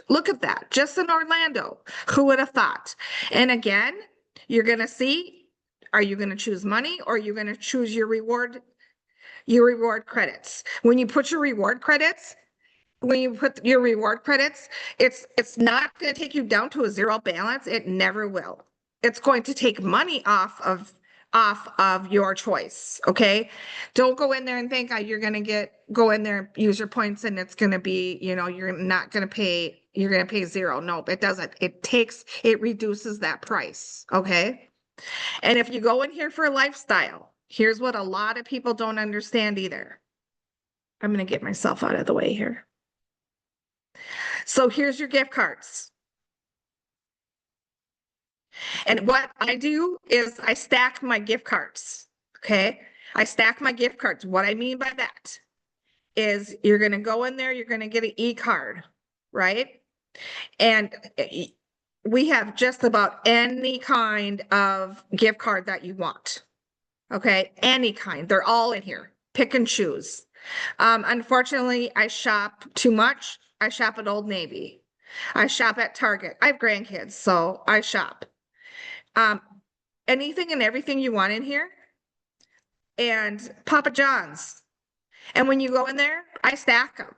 look at that, just in Orlando. Who would have thought? And again, you're gonna see, are you gonna choose money or are you gonna choose your reward credits? When you put your reward credits, it's not going to take you down to a zero balance. It never will. It's going to take money off of your choice. Okay. Don't go in there and think you're going to go in there and use your points and it's going to be, you know, you're not going to pay, you're going to pay zero. Nope, it doesn't. It reduces that price. Okay. And if you go in here for a lifestyle, here's what a lot of people don't understand either. I'm going to get myself out of the way here. So here's your gift cards. And what I do is I stack my gift cards. Okay. I stack my gift cards. What I mean by that is you're going to go in there, you're going to get an e-card, right? And we have just about any kind of gift card that you want. Okay. Any kind. They're all in here. Pick and choose. Unfortunately, I shop too much. I shop at Old Navy. I shop at Target. I have grandkids, so I shop. Anything and everything you want in here. And Papa John's. And when you go in there, I stack them.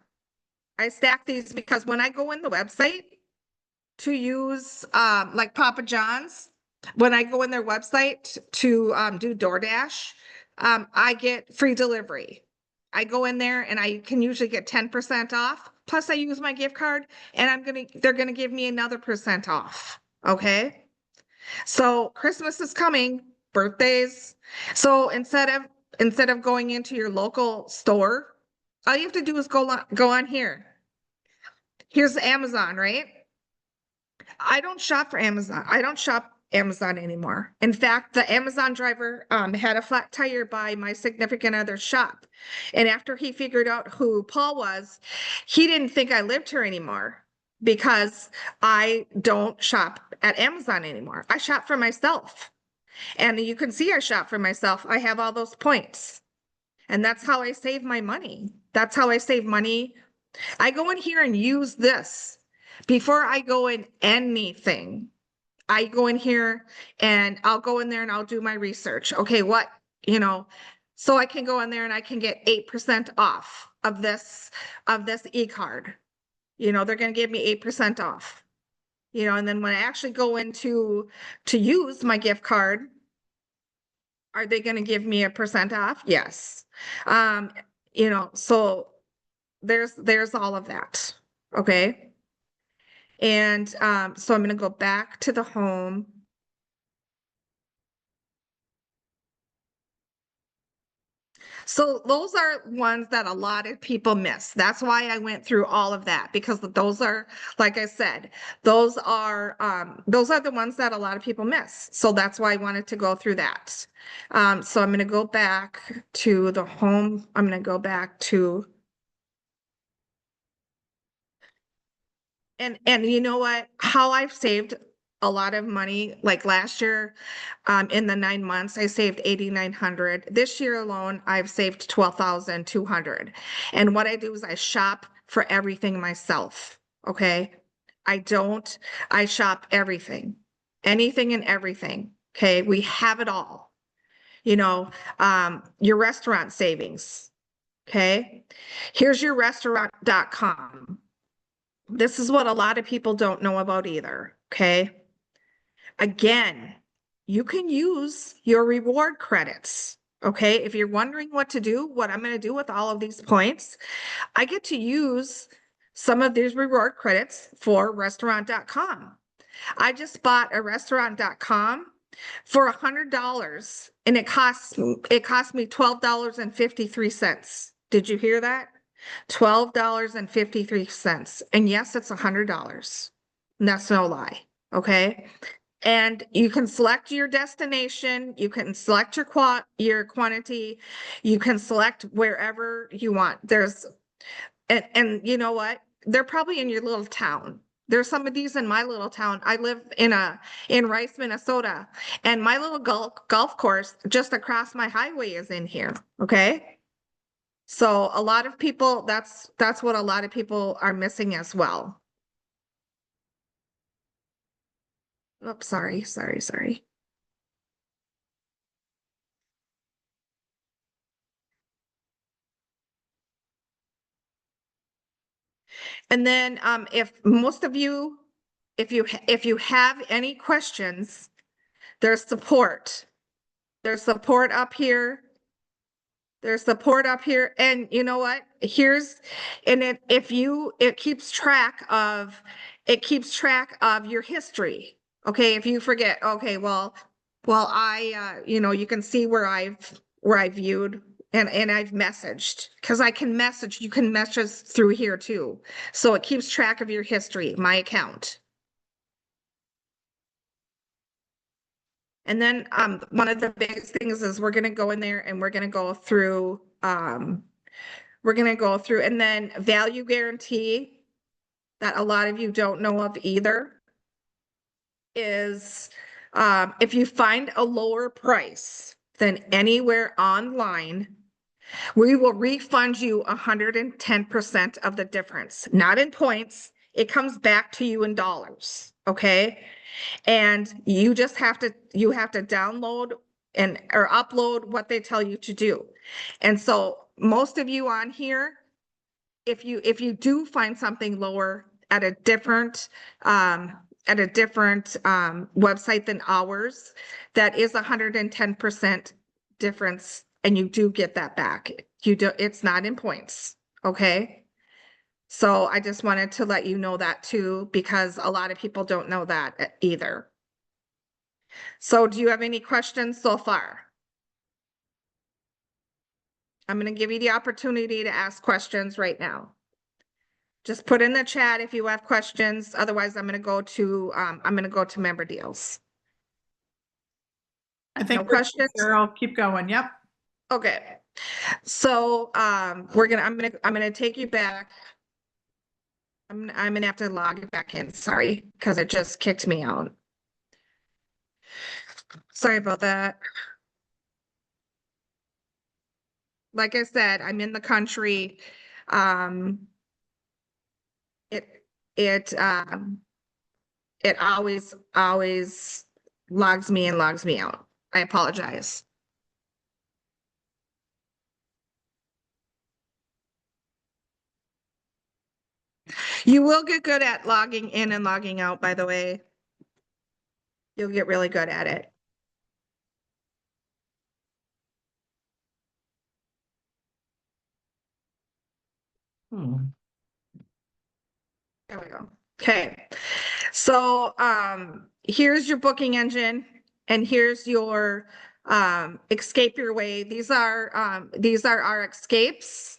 I stack these because when I go in the website to use like Papa John's, when I go in their website to do DoorDash, I get free delivery. I go in there and I can usually get 10% off. Plus I use my gift card and they're gonna give me another % off. Okay. So Christmas is coming, birthdays. So instead of going into your local store, all you have to do is go on here. Here's Amazon, right? I don't shop for Amazon. I don't shop Amazon anymore. In fact, the Amazon driver had a flat tire by my significant other's shop. And after he figured out who Paul was, he didn't think I lived here anymore because I don't shop at Amazon anymore. I shop for myself. And you can see I shop for myself. I have all those points. And that's how I save my money. That's how I save money. I go in here and use this before I go in anything. I go in here and I'll go in there and I'll do my research. Okay, so I can go in there and I can get 8% off of this e-card. They're going to give me 8% off. And then when I actually go into to use my gift card, are they going to give me a % off? Yes. So there's all of that. Okay. And so I'm going to go back to the home. So those are ones that a lot of people miss. That's why I went through all of that, because those are, like I said, those are the ones that a lot of people miss. So that's why I wanted to go through that. So I'm going to go back to the home. I'm going to go back to And you know what? How I've saved a lot of money, like last year, in the 9 months, I saved 8,900. This year alone, I've saved 12,200. And what I do is I shop for everything myself. Okay. I shop everything, anything and everything. Okay, we have it all. You know, your restaurant savings. Okay, here's your restaurant.com. This is what a lot of people don't know about either. Okay, again, you can use your reward credits. Okay, if you're wondering what to do, what I'm going to do with all of these points, I get to use some of these reward credits for restaurant.com. I just bought a restaurant.com for $100 and it cost me $12.53. Did you hear that? $12.53. And yes, it's $100. And that's no lie. Okay. And you can select your destination, you can select your quantity, you can select wherever you want. And you know what? They're probably in your little town. There's some of these in my little town. I live in Rice, Minnesota, and my little golf course just across my highway is in here. Okay. So a lot of people, that's what a lot of people are missing as well. Oops, sorry. And then if most of you, if you have any questions, there's support. There's support up here. There's support up here. And you know what? It keeps track of your history. Okay, if you forget, okay, well, you can see where I've viewed and I've messaged, because I can message, you can message through here too. So it keeps track of your history, my account. And then one of the biggest things is we're gonna go in there and we're gonna go through and then value guarantee that a lot of you don't know of either is if you find a lower price than anywhere online, we will refund you 110% of the difference, not in points. It comes back to you in dollars, okay? And you just have to download or upload what they tell you to do. And so most of you on here, if you do find something lower at a different website than ours, that is 110% difference, and you do get that back. It's not in points, okay? So I just wanted to let you know that too, because a lot of people don't know that either. So do you have any questions so far? I'm going to give you the opportunity to ask questions right now. Just put in the chat if you have questions. Otherwise, I'm going to go to member deals. I think No questions? Cheryl, keep going. Yep. Okay. So I'm gonna take you back. I'm gonna have to log it back in. Sorry, because it just kicked me out. Sorry about that. Like I said, I'm in the country. It always logs me in, logs me out. I apologize. You will get good at logging in and logging out, by the way. You'll get really good at it. There we go. Okay. So here's your booking engine and here's your escape your way. These are our escapes.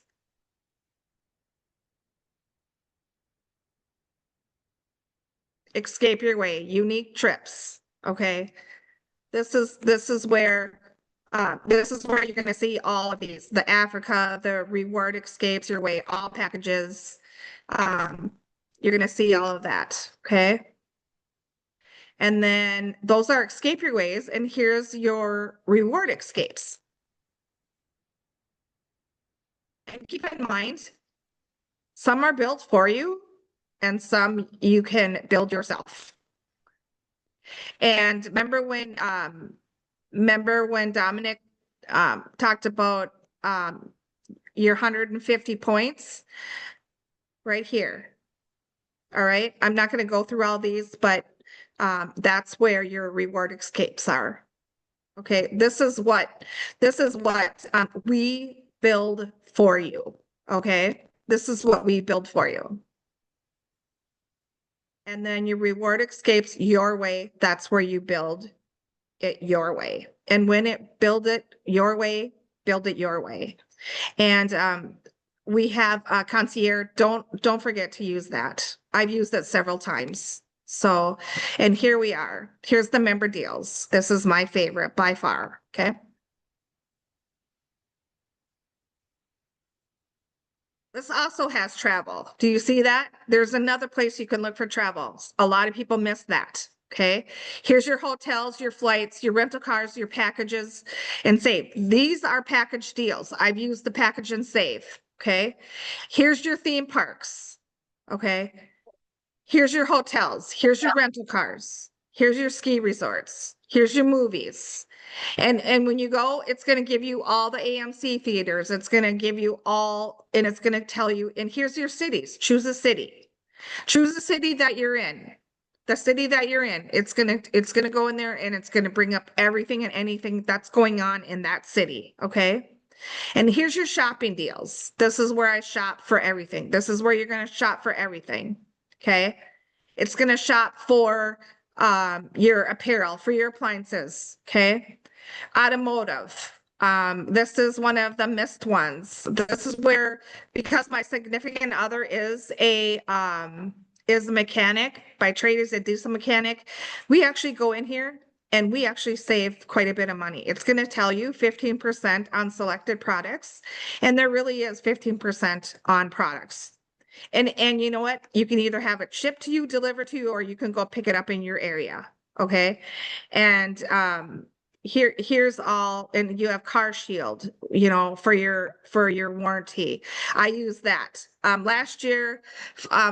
Escape your way, unique trips. Okay. This is where you're going to see all of these, the Africa, the reward escapes your way, all packages. You're going to see all of that. Okay. And then those are escape your ways. And here's your reward escapes. And keep in mind, some are built for you and some you can build yourself. And remember when Dominic talked about your 150 points right here. All right, I'm not going to go through all these, but that's where your reward escapes are. Okay, this is what we build for you. Okay, this is what we build for you. And then your reward escapes your way. That's where you build it your way. And when it build it your way, build it your way. And we have a concierge. Don't forget to use that. I've used it several times. So, and here we are. Here's the member deals. This is my favorite by far. Okay. This also has travel. Do you see that? There's another place you can look for travels. A lot of people miss that. Okay. Here's your hotels, your flights, your rental cars, your packages, and save. These are package deals. I've used the package and save. Okay. Here's your theme parks. Okay. Here's your hotels. Here's your rental cars. Here's your ski resorts. Here's your movies. And when you go, it's going to give you all the AMC theaters. It's going to give you all, and it's going to tell you, and here's your cities. Choose a city. Choose the city that you're in. The city that you're in. It's going to go in there and it's going to bring up everything and anything that's going on in that city. Okay. And here's your shopping deals. This is where I shop for everything. This is where you're going to shop for everything. Okay. It's going to shop for your apparel, for your appliances. Okay. Automotive. This is one of the missed ones. This is where, because my significant other is a mechanic by trade, is a diesel mechanic, we actually go in here and we actually save quite a bit of money. It's going to tell you 15% on selected products, and there really is 15% on products. And you know what? You can either have it shipped to you, delivered to you, or you can go pick it up in your area. Okay. And here's all, and you have Car Shield, you know, for your warranty. I use that. Last year,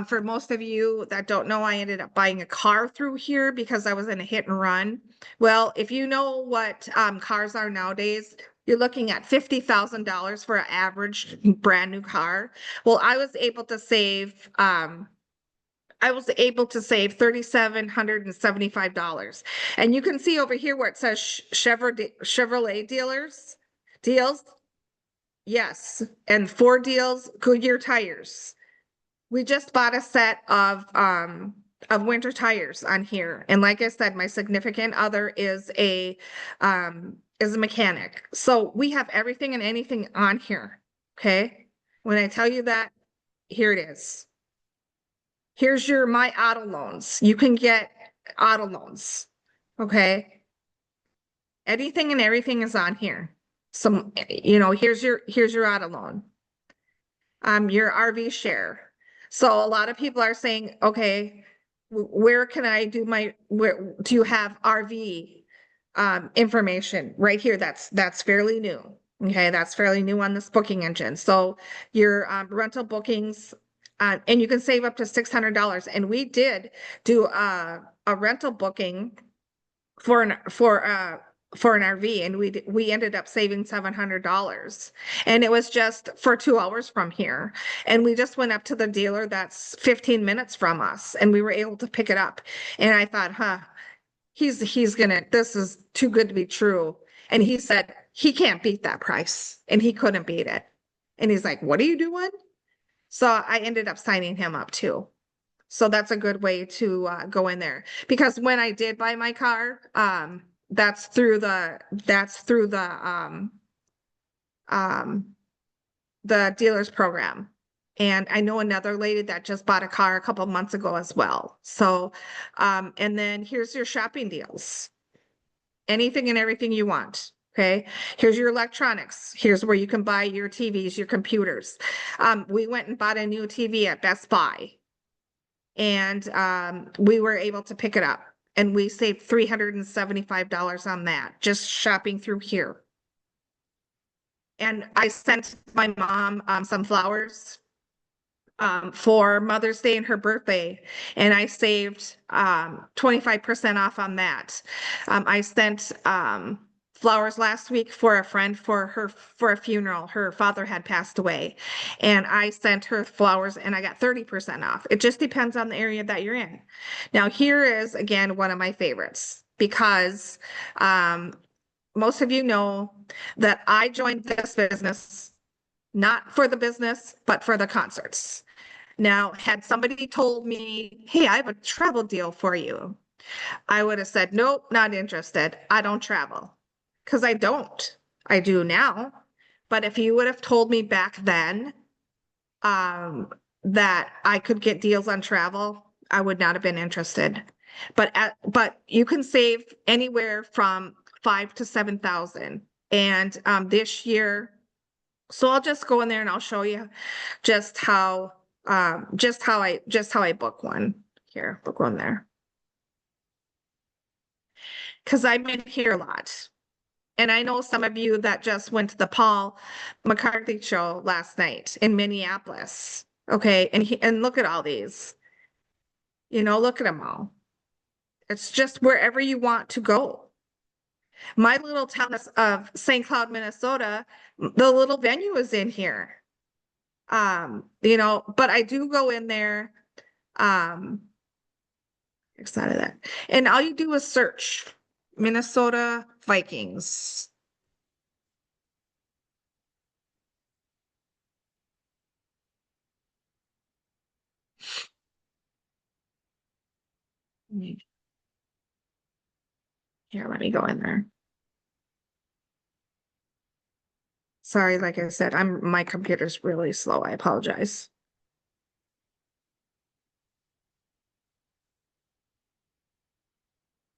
for most of you that don't know, I ended up buying a car through here because I was in a hit and run. Well, if you know what cars are nowadays, you're looking at $50,000 for an average brand new car. Well, I was able to save $3,775. And you can see over here where it says Chevrolet deals. Yes. And 4 deals, Goodyear tires. We just bought a set of winter tires on here. And like I said, my significant other is a mechanic. So we have everything and anything on here. Okay. When I tell you that, here it is. Here's your My Auto Loans. You can get auto loans. Okay. Anything and everything is on here. Some, you know, here's your auto loan. Your RV share. So a lot of people are saying, okay, where can I do where do you have RV information right here? That's fairly new. Okay. That's fairly new on this booking engine. So your rental bookings, and you can save up to $600. And we did do a rental booking for an RV, and we ended up saving $700. And it was just for 2 hours from here. And we just went up to the dealer that's 15 minutes from us, and we were able to pick it up. And I thought, this is too good to be true. And he said he can't beat that price, and he couldn't beat it. And he's like, what are you doing? So I ended up signing him up too. So that's a good way to go in there, because when I did buy my car, that's through the dealer's program. And I know another lady that just bought a car a couple of months ago as well. So, and then here's your shopping deals. Anything and everything you want. Okay, here's your electronics. Here's where you can buy your TVs, your computers. We went and bought a new TV at Best Buy, and we were able to pick it up, and we saved $375 on that, just shopping through here. And I sent my mom some flowers for Mother's Day and her birthday, and I saved 25% off on that. I sent flowers last week for a friend for a funeral. Her father had passed away, and I sent her flowers and I got 30% off. It just depends on the area that you're in. Now, here is again one of my favorites because most of you know that I joined this business not for the business, but for the concerts. Now, had somebody told me, hey, I have a travel deal for you, I would have said, nope, not interested. I don't travel. Because I don't. I do now. But if you would have told me back then that I could get deals on travel, I would not have been interested. But you can save anywhere from 5 to 7,000. And this year, so I'll just go in there and I'll show you just how I book one. Here, book one there. Because I'm in here a lot. And I know some of you that just went to the Paul McCarthy show last night in Minneapolis. Okay, and look at all these. You know, look at them all. It's just wherever you want to go. My little town of St. Cloud, Minnesota, the little venue is in here. You know, but I do go in there, excited of that. And all you do is search Minnesota Vikings. Here, let me go in there. Sorry, like I said, my computer's really slow. I apologize.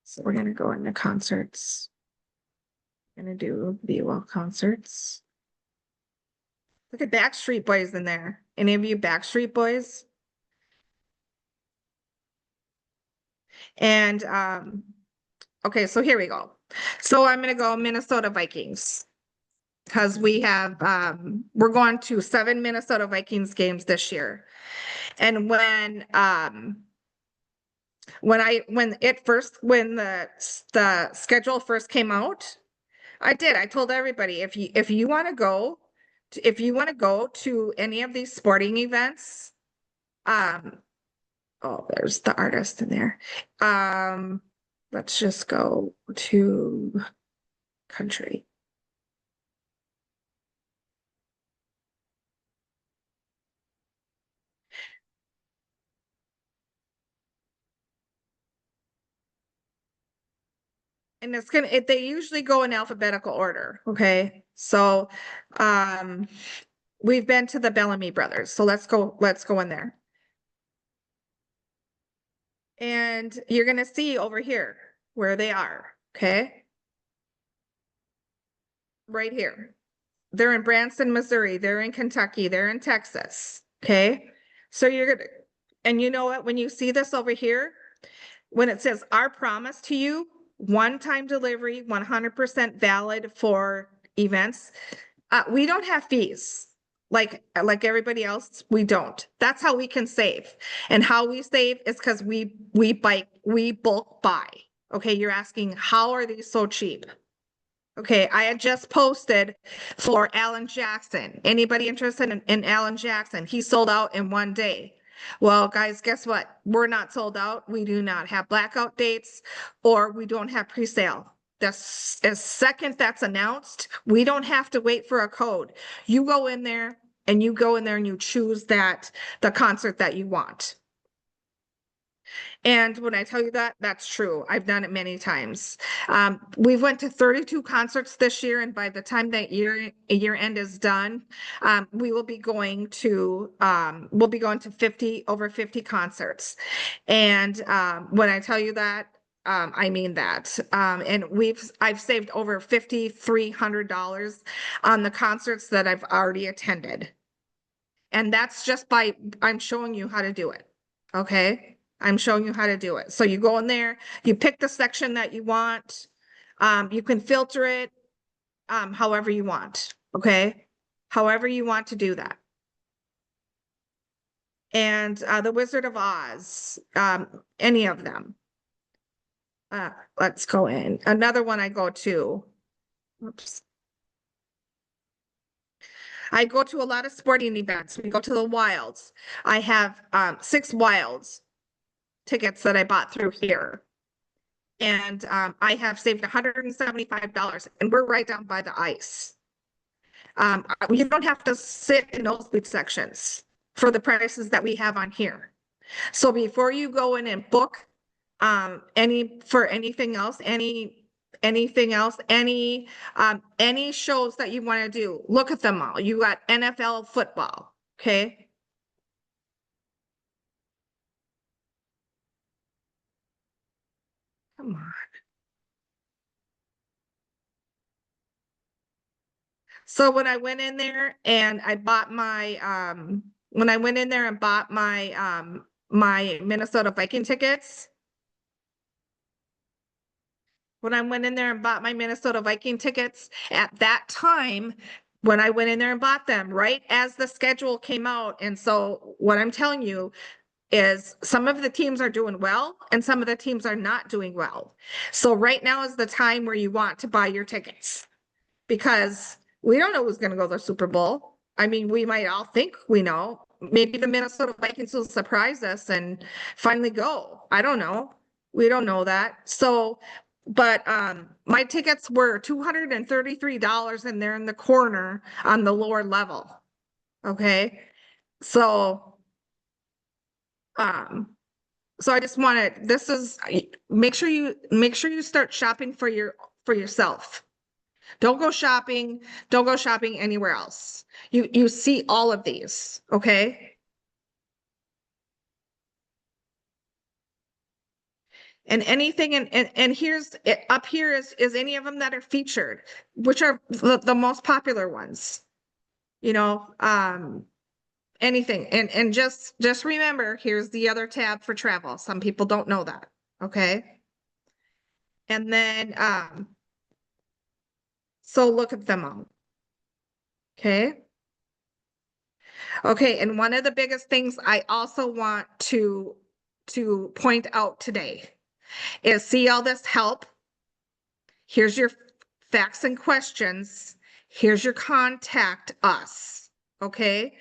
So we're gonna go into concerts. Gonna do view all concerts. Look at Backstreet Boys in there. Any of you Backstreet Boys? And okay, so here we go. So I'm gonna go Minnesota Vikings. Because we have we're going to 7 Minnesota Vikings games this year. And when the schedule first came out, I told everybody if you want to go to any of these sporting events, oh, there's the artist in there. Let's just go to country. And they usually go in alphabetical order, okay? So, we've been to the Bellamy Brothers, so let's go in there. And you're gonna see over here where they are, okay? Right here. They're in Branson, Missouri, they're in Kentucky, they're in Texas, okay? So and you know what, when you see this over here, when it says our promise to you, one-time delivery, 100% valid for events. We don't have fees like everybody else. We don't. That's how we can save. And how we save is because we bulk buy. Okay, you're asking how are these so cheap? Okay, I had just posted for Alan Jackson. Anybody interested in Alan Jackson? He sold out in 1 day. Well, guys, guess what? We're not sold out. We do not have blackout dates or we don't have pre-sale. That's as second that's announced, we don't have to wait for a code. You go in there and you choose the concert that you want. And when I tell you that, that's true. I've done it many times. We've went to 32 concerts this year, and by the time that year end is done, we will be going to over 50 concerts. And when I tell you that, I mean that. And I've saved over $5,300 on the concerts that I've already attended. And that's just I'm showing you how to do it. Okay. I'm showing you how to do it. So you go in there, you pick the section that you want. You can filter it however you want. Okay. However you want to do that. and The Wizard of Oz, any of them. Let's go in. Another one I go to. Oops. I go to a lot of sporting events. We go to the Wilds. I have 6 Wilds tickets that I bought through here. And I have saved $175, and we're right down by the ice. You don't have to sit in nosebleed sections for the prices that we have on here. So before you go in and book anything else, any shows that you want to do, look at them all. You got NFL football, okay? Come on. So when I went in there and I bought my my Minnesota Viking tickets. When I went in there and bought my Minnesota Viking tickets, at that time, when I went in there and bought them, right as the schedule came out. And so what I'm telling you is some of the teams are doing well and some of the teams are not doing well. So right now is the time where you want to buy your tickets, because we don't know who's going to go to the Super Bowl. I mean, we might all think we know. Maybe the Minnesota Vikings will surprise us and finally go. I don't know. We don't know that. So, but my tickets were $233, and they're in the corner on the lower level. Okay. So I just wanted, make sure you start shopping for yourself. Don't go shopping anywhere else. You see all of these, okay? And anything, and here's up here is any of them that are featured, which are the most popular ones. You know, anything. And just remember, here's the other tab for travel. Some people don't know that, okay? And then so look at them all. Okay. Okay, and one of the biggest things I also want to point out today is, see all this help? Here's your facts and questions. Here's your contact us. Okay.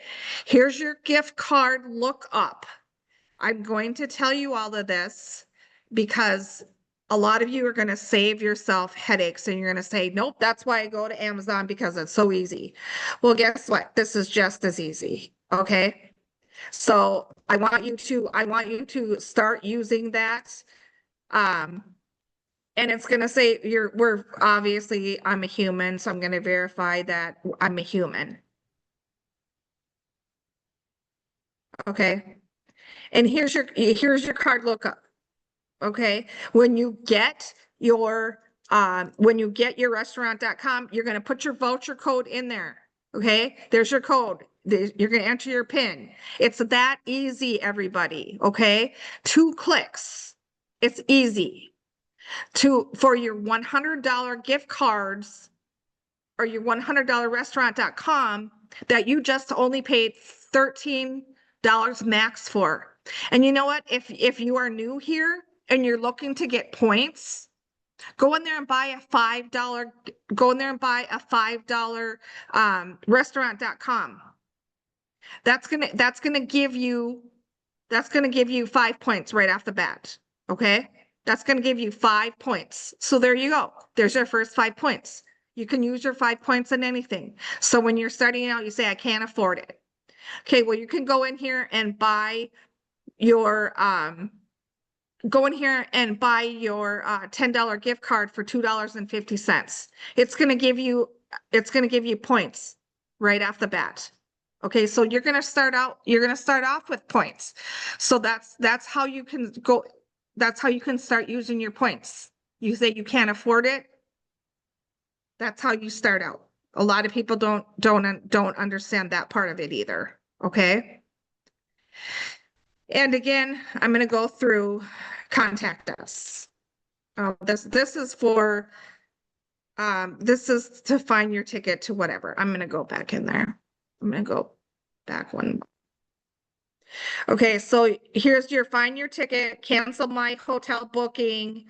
Here's your gift card lookup. I'm going to tell you all of this because a lot of you are going to save yourself headaches, and you're going to say, nope, that's why I go to Amazon, because it's so easy. Well, guess what? This is just as easy. Okay. So I want you to start using that. And it's going to say I'm a human. So I'm going to verify that I'm a human. Okay. And here's your card lookup. Okay. When you get your restaurant.com, you're going to put your voucher code in there. Okay. There's your code. You're going to enter your PIN. It's that easy, everybody. Okay. 2 clicks. It's easy for your $100 gift cards or your $100 restaurant.com that you just only paid $13 max for. And you know what? If you are new here and you're looking to get points, go in there and buy a $5 restaurant.com. That's gonna give you 5 points right off the bat. Okay. That's gonna give you 5 points. So there you go. There's your first 5 points. You can use your 5 points in anything. So when you're starting out, you say, I can't afford it. Okay, well, you can go in here and buy your $10 gift card for $2.50. It's gonna give you points right off the bat. Okay, so you're gonna start off with points. So that's how you can go. That's how you can start using your points. You say you can't afford it. That's how you start out. A lot of people don't understand that part of it either. Okay. And again, I'm going to go through contact us. This is for, this is to find your ticket to whatever. I'm going to go back in there. I'm going to go back one. Okay, so here's your find your ticket, cancel my hotel booking,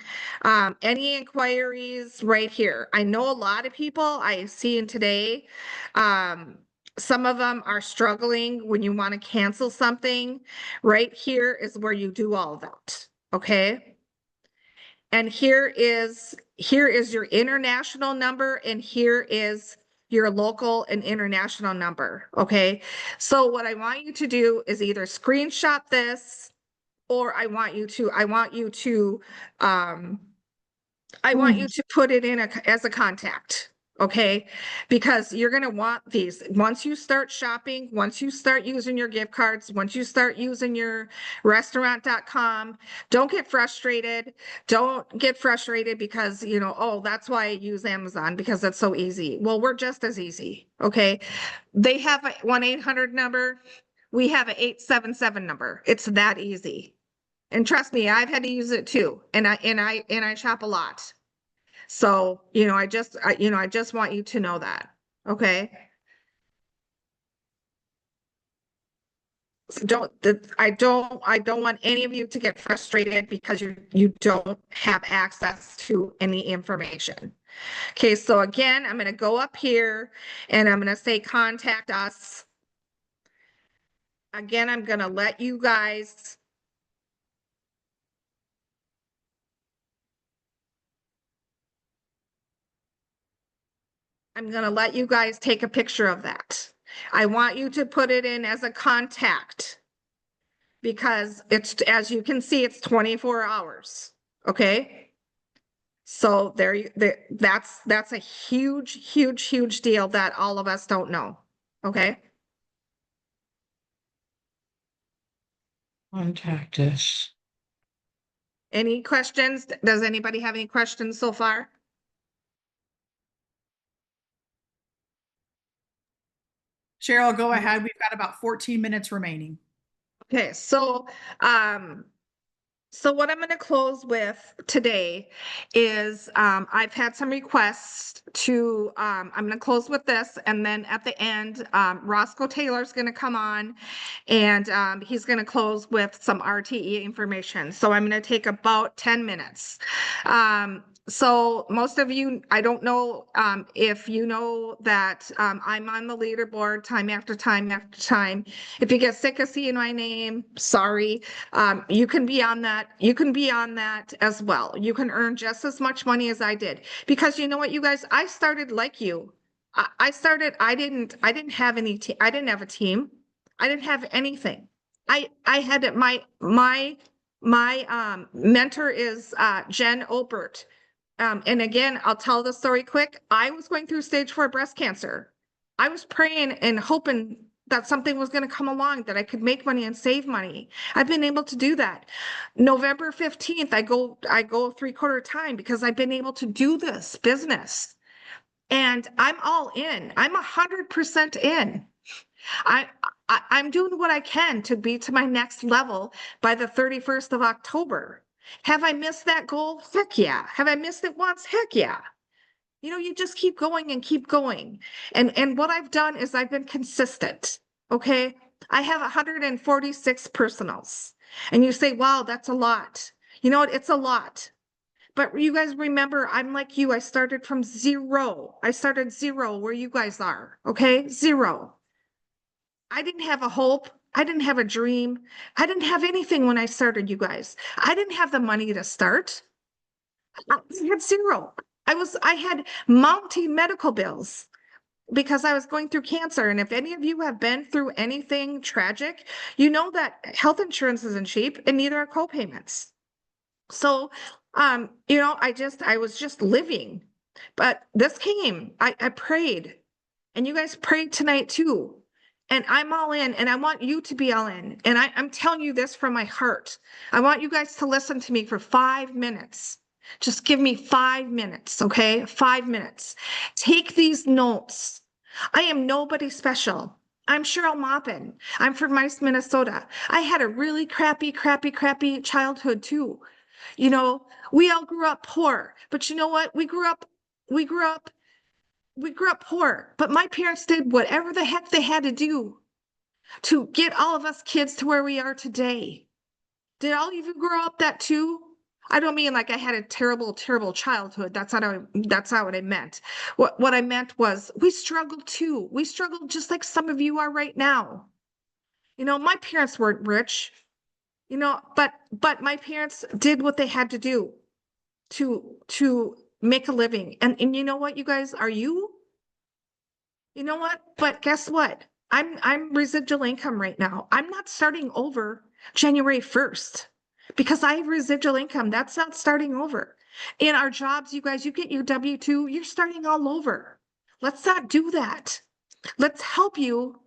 any inquiries right here. I know a lot of people I see in today, some of them are struggling when you want to cancel something. Right here is where you do all of that, okay? And here is your international number and here is your local and international number, okay? So what I want you to do is either screenshot this or I want you to put it in as a contact, okay? Because you're gonna want these. Once you start shopping, once you start using your gift cards, once you start using your restaurant.com, don't get frustrated. Don't get frustrated because, you know, oh, that's why I use Amazon because it's so easy. Well, we're just as easy, okay? They have a 1-800 number. We have an 877 number. It's that easy. And trust me, I've had to use it too. And I shop a lot. So, you know, I just want you to know that. Okay. So I don't want any of you to get frustrated because you don't have access to any information. Okay. So again, I'm going to go up here and I'm going to say contact us. Again, I'm going to let you guys take a picture of that. I want you to put it in as a contact because it's, as you can see, it's 24 hours. Okay. So that's a huge deal that all of us don't know. Okay. Contact us. Any questions? Does anybody have any questions so far? Cheryl, go ahead. We've got about 14 minutes remaining. Okay, so what I'm going to close with today is I've had some requests to I'm going to close with this, and then at the end Roscoe Taylor's going to come on and he's going to close with some RTE information. So I'm going to take about 10 minutes. So most of you, I don't know if you know that I'm on the leaderboard time after time after time. If you get sick of seeing my name, sorry. You can be on that. You can be on that as well. You can earn just as much money as I did. Because you know what, you guys, I started like you. I didn't have any I didn't have a team. I didn't have anything. I had my mentor is Jen Opert. And again, I'll tell the story quick. I was going through stage 4 breast cancer. I was praying and hoping that something was going to come along that I could make money and save money. I've been able to do that. November 15th, I go 3/4 time because I've been able to do this business. And I'm all in. I'm 100% in. I'm doing what I can to be to my next level by the 31st of October. Have I missed that goal? Heck yeah. Have I missed it once? Heck yeah. You know, you just keep going and keep going. And what I've done is I've been consistent. Okay. I have 146 personals. And you say, wow, that's a lot. You know what? It's a lot. But you guys remember, I'm like you. I started from zero. I started zero where you guys are. Okay. Zero. I didn't have a hope. I didn't have a dream. I didn't have anything when I started, you guys. I didn't have the money to start. I had zero. I had mounting medical bills because I was going through cancer. And if any of you have been through anything tragic, you know that health insurance isn't cheap and neither are co-payments. So, you know, I was just living, but this came, I prayed and you guys prayed tonight too. And I'm all in and I want you to be all in. And I'm telling you this from my heart. I want you guys to listen to me for 5 minutes. Just give me 5 minutes, okay? 5 minutes. Take these notes. I am nobody special. I'm Cheryl Maupin. I'm from Mice, Minnesota. I had a really crappy childhood too. You know, we all grew up poor, but you know what? We grew up poor, but my parents did whatever the heck they had to do. to get all of us kids to where we are today. Did all of you grow up that too? I don't mean like I had a terrible, terrible childhood. That's not what I meant. What I meant was we struggled too. We struggled just like some of you are right now. You know, my parents weren't rich, you know, but my parents did what they had to do to make a living. And you know what, you guys, are you? You know what? But guess what? I'm residual income right now. I'm not starting over January 1st because I have residual income. That's not starting over. In our jobs, you guys, you get your W-2, you're starting all over. Let's not do that. Let's help you.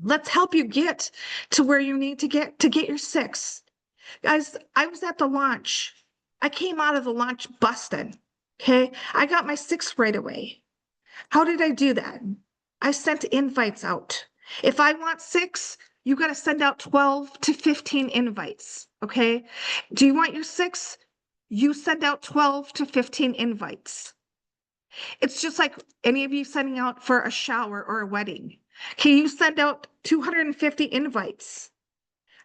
Let's help you get to where you need to get your 6. Guys, I was at the launch. I came out of the launch busted. Okay. I got my 6 right away. How did I do that? I sent invites out. If I want 6, you got to send out 12 to 15 invites. Okay. Do you want your 6? You send out 12 to 15 invites. It's just like any of you sending out for a shower or a wedding. Can you send out 250 invites?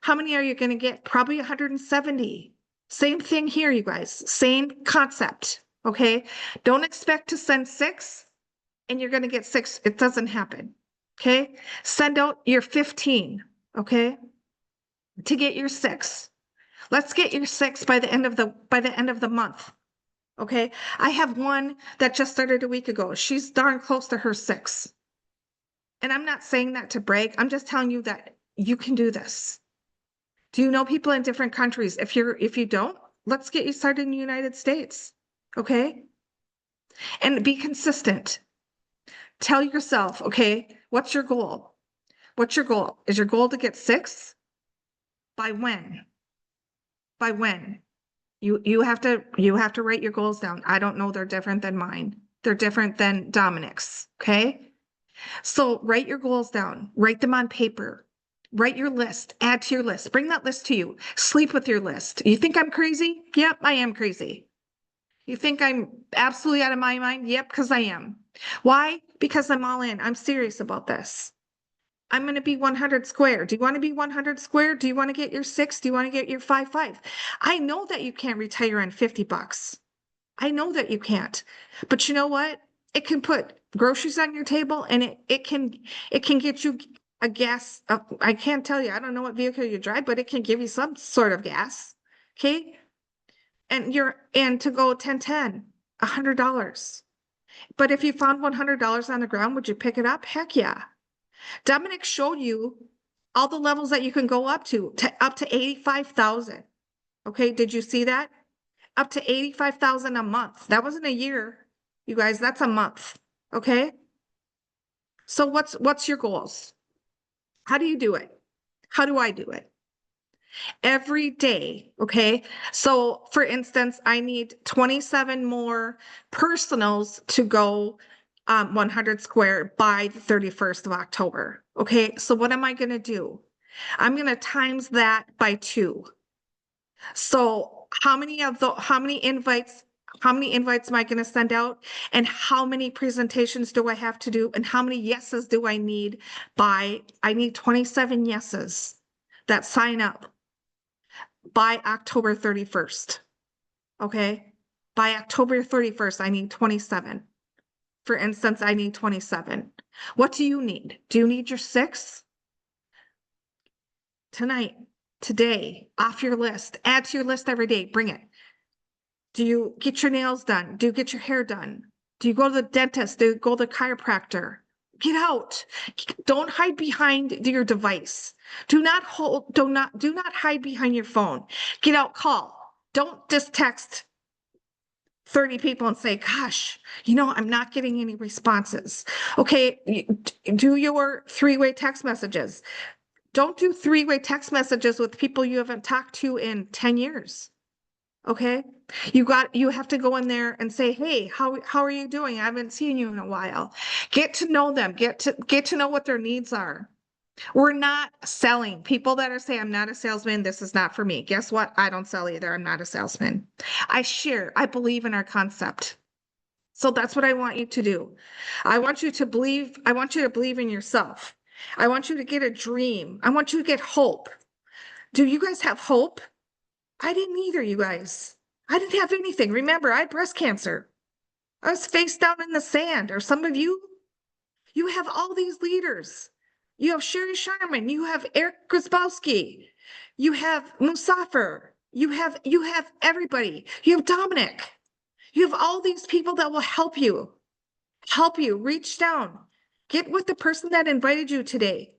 How many are you going to get? Probably 170. Same thing here, you guys. Same concept. Okay. Don't expect to send 6 and you're going to get 6. It doesn't happen. Okay. Send out your 15. Okay. To get your 6. Let's get your 6 by the end of the month. Okay. I have one that just started a week ago. She's darn close to her 6. And I'm not saying that to brag. I'm just telling you that you can do this. Do you know people in different countries? If you don't, let's get you started in the United States. Okay. And be consistent. Tell yourself, okay, what's your goal? What's your goal? Is your goal to get 6? By when? By when? You have to write your goals down. I don't know, they're different than mine. They're different than Dominic's. Okay. So write your goals down, write them on paper, write your list, add to your list, bring that list to you, sleep with your list. You think I'm crazy? Yep, I am crazy. You think I'm absolutely out of my mind? Yep, because I am. Why? Because I'm all in. I'm serious about this. I'm going to be 100 square. Do you want to be 100 square? Do you want to get your 6? Do you want to get your 5? I know that you can't retire on $50. I know that you can't, but you know what? It can put groceries on your table and it can get you a gas. I can't tell you, I don't know what vehicle you drive, but it can give you some sort of gas. Okay. And to go 10-10, $100. But if you found $100 on the ground, would you pick it up? Heck yeah. Dominic showed you all the levels that you can go up to up to 85,000. Okay. Did you see that? Up to 85,000 a month. That wasn't a year, you guys, that's a month. Okay. So what's your goals? How do you do it? How do I do it? Every day. Okay. So for instance, I need 27 more personals to go 100 square by the 31st of October. Okay. So what am I going to do? I'm going to times that by 2. So how many invites am I going to send out? And how many presentations do I have to do? And how many yeses do I need I need 27 yeses that sign up by October 31st. Okay. By October 31st, I need 27. For instance, I need 27. What do you need? Do you need your 6? Tonight, today, off your list, add to your list every day, bring it. Do you get your nails done? Do you get your hair done? Do you go to the dentist? Do you go to the chiropractor? Get out. Don't hide behind your device. Do not hide behind your phone. Get out, call. Don't just text 30 people and say, gosh, I'm not getting any responses. Okay, do your 3-way text messages. Don't do 3-way text messages with people you haven't talked to in 10 years. Okay. You have to go in there and say, hey, how are you doing? I haven't seen you in a while. Get to know them, get to know what their needs are. We're not selling. People that are saying, I'm not a salesman, this is not for me. Guess what? I don't sell either. I'm not a salesman. I believe in our concept. So that's what I want you to do. I want you to believe in yourself. I want you to get a dream. I want you to get hope. Do you guys have hope? I didn't either, you guys. I didn't have anything. Remember, I had breast cancer. I was face down in the sand. Or some of you, you have all these leaders. You have Sherry Sharman. You have Eric Grzybolski. You have Musafir. You have everybody. You have Dominic. You have all these people that will help you. Help you. Reach down. Get with the person that invited you today.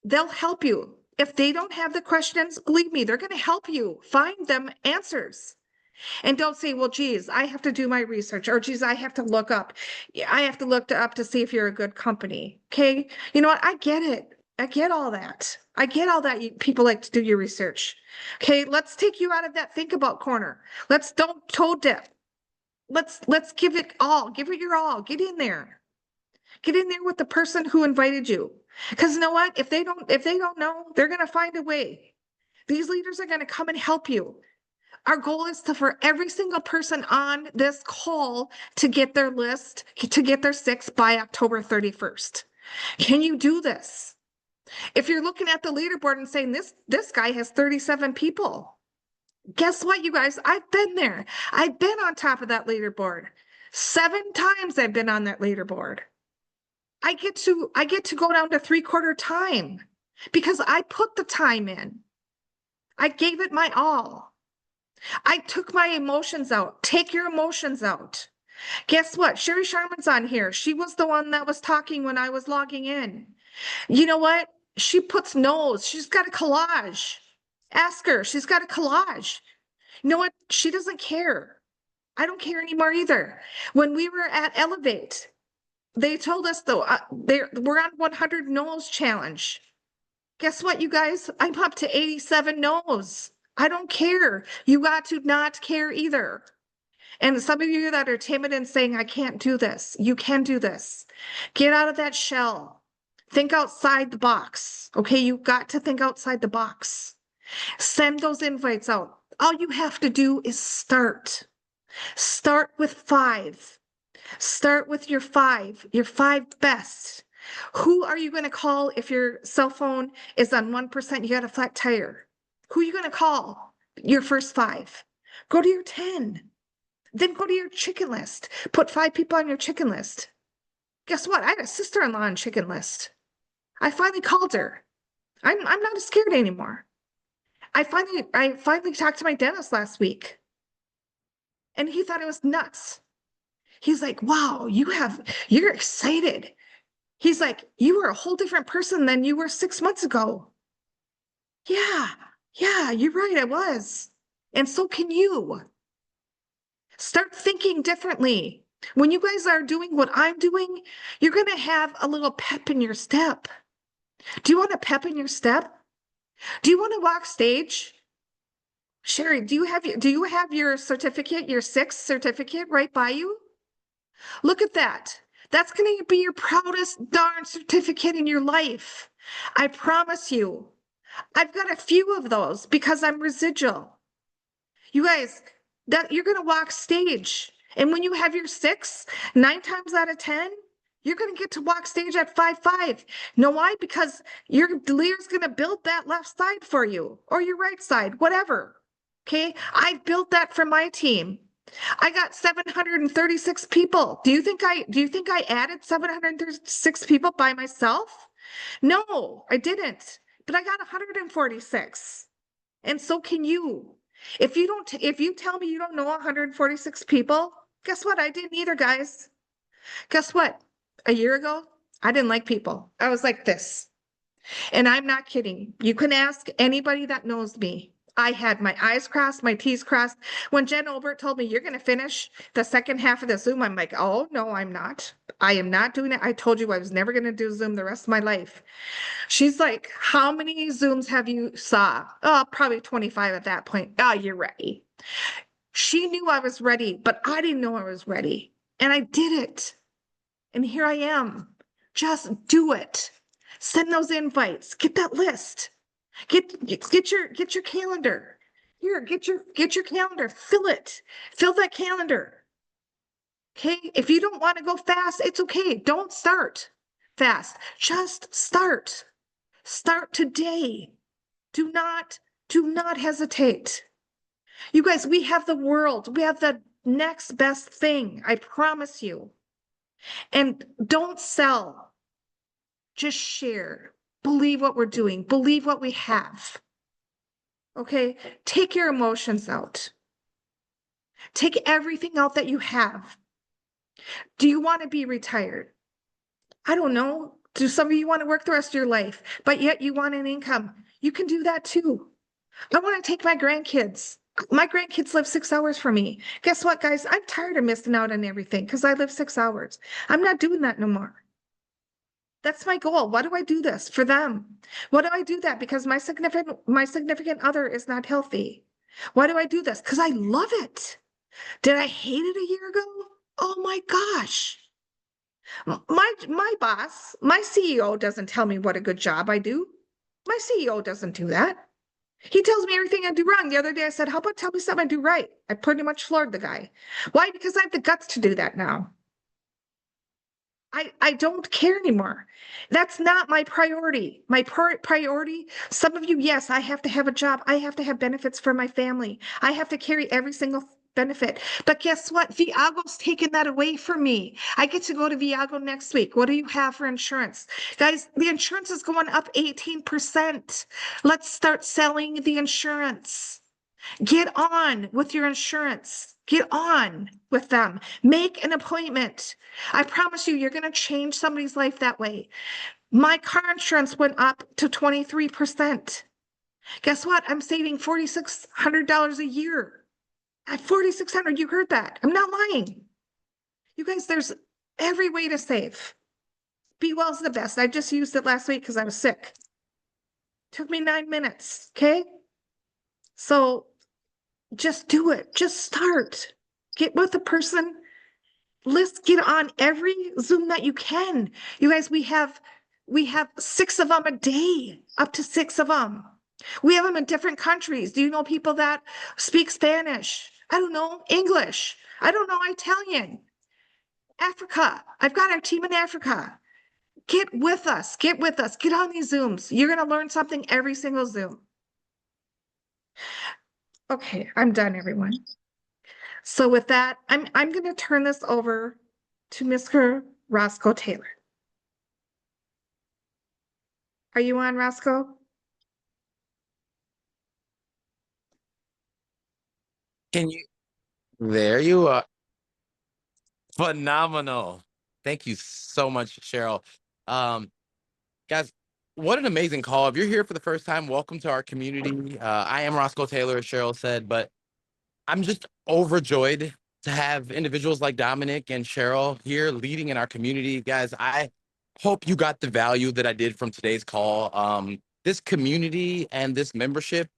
They'll help you. If they don't have the questions, believe me, they're going to help you find them answers. And don't say, well, geez, I have to do my research, or geez, I have to look up. I have to look up to see if you're a good company. Okay. You know what? I get it. I get all that. I get all that. People like to do your research. Okay. Let's take you out of that think about corner. Let's don't toe dip. Let's give it all. Give it your all. Get in there. Get in there with the person who invited you. Because you know what? If they don't know, they're going to find a way. These leaders are going to come and help you. Our goal is for every single person on this call to get their list, to get their 6 by October 31st. Can you do this? If you're looking at the leaderboard and saying this guy has 37 people, guess what, you guys? I've been there. I've been on top of that leaderboard. 7 times I've been on that leaderboard. I get to go down to 3/4 time because I put the time in. I gave it my all. I took my emotions out. Take your emotions out. Guess what? Sherry Sharman's on here. She was the one that was talking when I was logging in. You know what? She puts no's. She's got a collage. Ask her. She's got a collage. You know what? She doesn't care. I don't care anymore either. When we were at Elevate, they told us though, we're on 100 no's challenge. Guess what, you guys? I'm up to 87 no's. I don't care. You got to not care either. And some of you that are timid and saying, I can't do this, you can do this. Get out of that shell. Think outside the box. Okay, you've got to think outside the box. Send those invites out. All you have to do is start. Start with 5. Start with your 5 best. Who are you going to call if your cell phone is on 1%? You got a flat tire. Who are you going to call? Your first 5. Go to your 10. Then go to your chicken list. Put 5 people on your chicken list. Guess what? I had a sister-in-law on chicken list. I finally called her. I'm not scared anymore. I finally talked to my dentist last week. And he thought it was nuts. He's like, wow, you're excited. He's like, you were a whole different person than you were 6 months ago. Yeah, you're right, I was. And so can you. Start thinking differently. When you guys are doing what I'm doing, you're going to have a little pep in your step. Do you want a pep in your step? Do you want to walk stage? Sherry, do you have your certificate, your 6th certificate right by you? Look at that. That's going to be your proudest darn certificate in your life. I promise you. I've got a few of those because I'm residual. You guys, that you're going to walk stage. And when you have your 6, 9 times out of 10, you're going to get to walk stage at 5-5. Know why? Because your leader's going to build that left side for you or your right side, whatever. Okay. I've built that for my team. I got 736 people. Do you think I added 736 people by myself? No, I didn't. But I got 146. And so can you. If you tell me you don't know 146 people, guess what? I didn't either, guys. Guess what? A year ago, I didn't like people. I was like this. And I'm not kidding. You can ask anybody that knows me. I had my I's crossed, my T's crossed. When Jen Obert told me you're going to finish the second half of the Zoom, I'm like, oh, no, I'm not. I am not doing it. I told you I was never going to do Zoom the rest of my life. She's like, how many Zooms have you saw? Oh, probably 25 at that point. Oh, you're ready. She knew I was ready, but I didn't know I was ready. And I did it. And here I am. Just do it. Send those invites. Get that list. Get your calendar. Here, get your calendar. Fill it. Fill that calendar. Okay. If you don't want to go fast, it's okay. Don't start. fast. Just start. Start today. Do not hesitate. You guys, we have the world. We have the next best thing. I promise you. And don't sell. Just share. Believe what we're doing. Believe what we have. Okay? Take your emotions out. Take everything out that you have. Do you want to be retired? I don't know. Do some of you want to work the rest of your life, but yet you want an income? You can do that too. I want to take my grandkids. My grandkids live 6 hours from me. Guess what, guys? I'm tired of missing out on everything because I live 6 hours. I'm not doing that no more. That's my goal. Why do I do this? For them. Why do I do that? Because my significant other is not healthy. Why do I do this? Because I love it. Did I hate it a year ago? Oh my gosh. My boss, my CEO doesn't tell me what a good job I do. My CEO doesn't do that. He tells me everything I do wrong. The other day I said, how about tell me something I do right? I pretty much floored the guy. Why? Because I have the guts to do that now. I don't care anymore. That's not my priority. My priority, some of you, yes, I have to have a job. I have to have benefits for my family. I have to carry every single benefit. But guess what? Viago's taken that away from me. I get to go to Viago next week. What do you have for insurance? Guys, the insurance is going up 18%. Let's start selling the insurance. Get on with your insurance. Get on with them. Make an appointment. I promise you, you're going to change somebody's life that way. My car insurance went up to 23%. Guess what? I'm saving $4,600 a year. At $4,600, you heard that. I'm not lying. You guys, there's every way to save. Be Well's the best. I just used it last week because I was sick. Took me 9 minutes. Okay. So just do it. Just start. Get with the person. Let's get on every Zoom that you can. You guys, we have 6 of them a day, up to 6 of them. We have them in different countries. Do you know people that speak Spanish? I don't know, English. I don't know, Italian. Africa. I've got our team in Africa. Get with us. Get with us. Get on these Zooms. You're going to learn something every single Zoom. Okay, I'm done, everyone. So with that, I'm going to turn this over to Mr. Roscoe Taylor. Are you on, Roscoe? Can you? There you are. Phenomenal. Thank you so much, Cheryl. Guys, what an amazing call. If you're here for the first time, welcome to our community. I am Roscoe Taylor, as Cheryl said, but I'm just overjoyed to have individuals like Dominic and Cheryl here leading in our community. Guys, I hope you got the value that I did from today's call. This community and this membership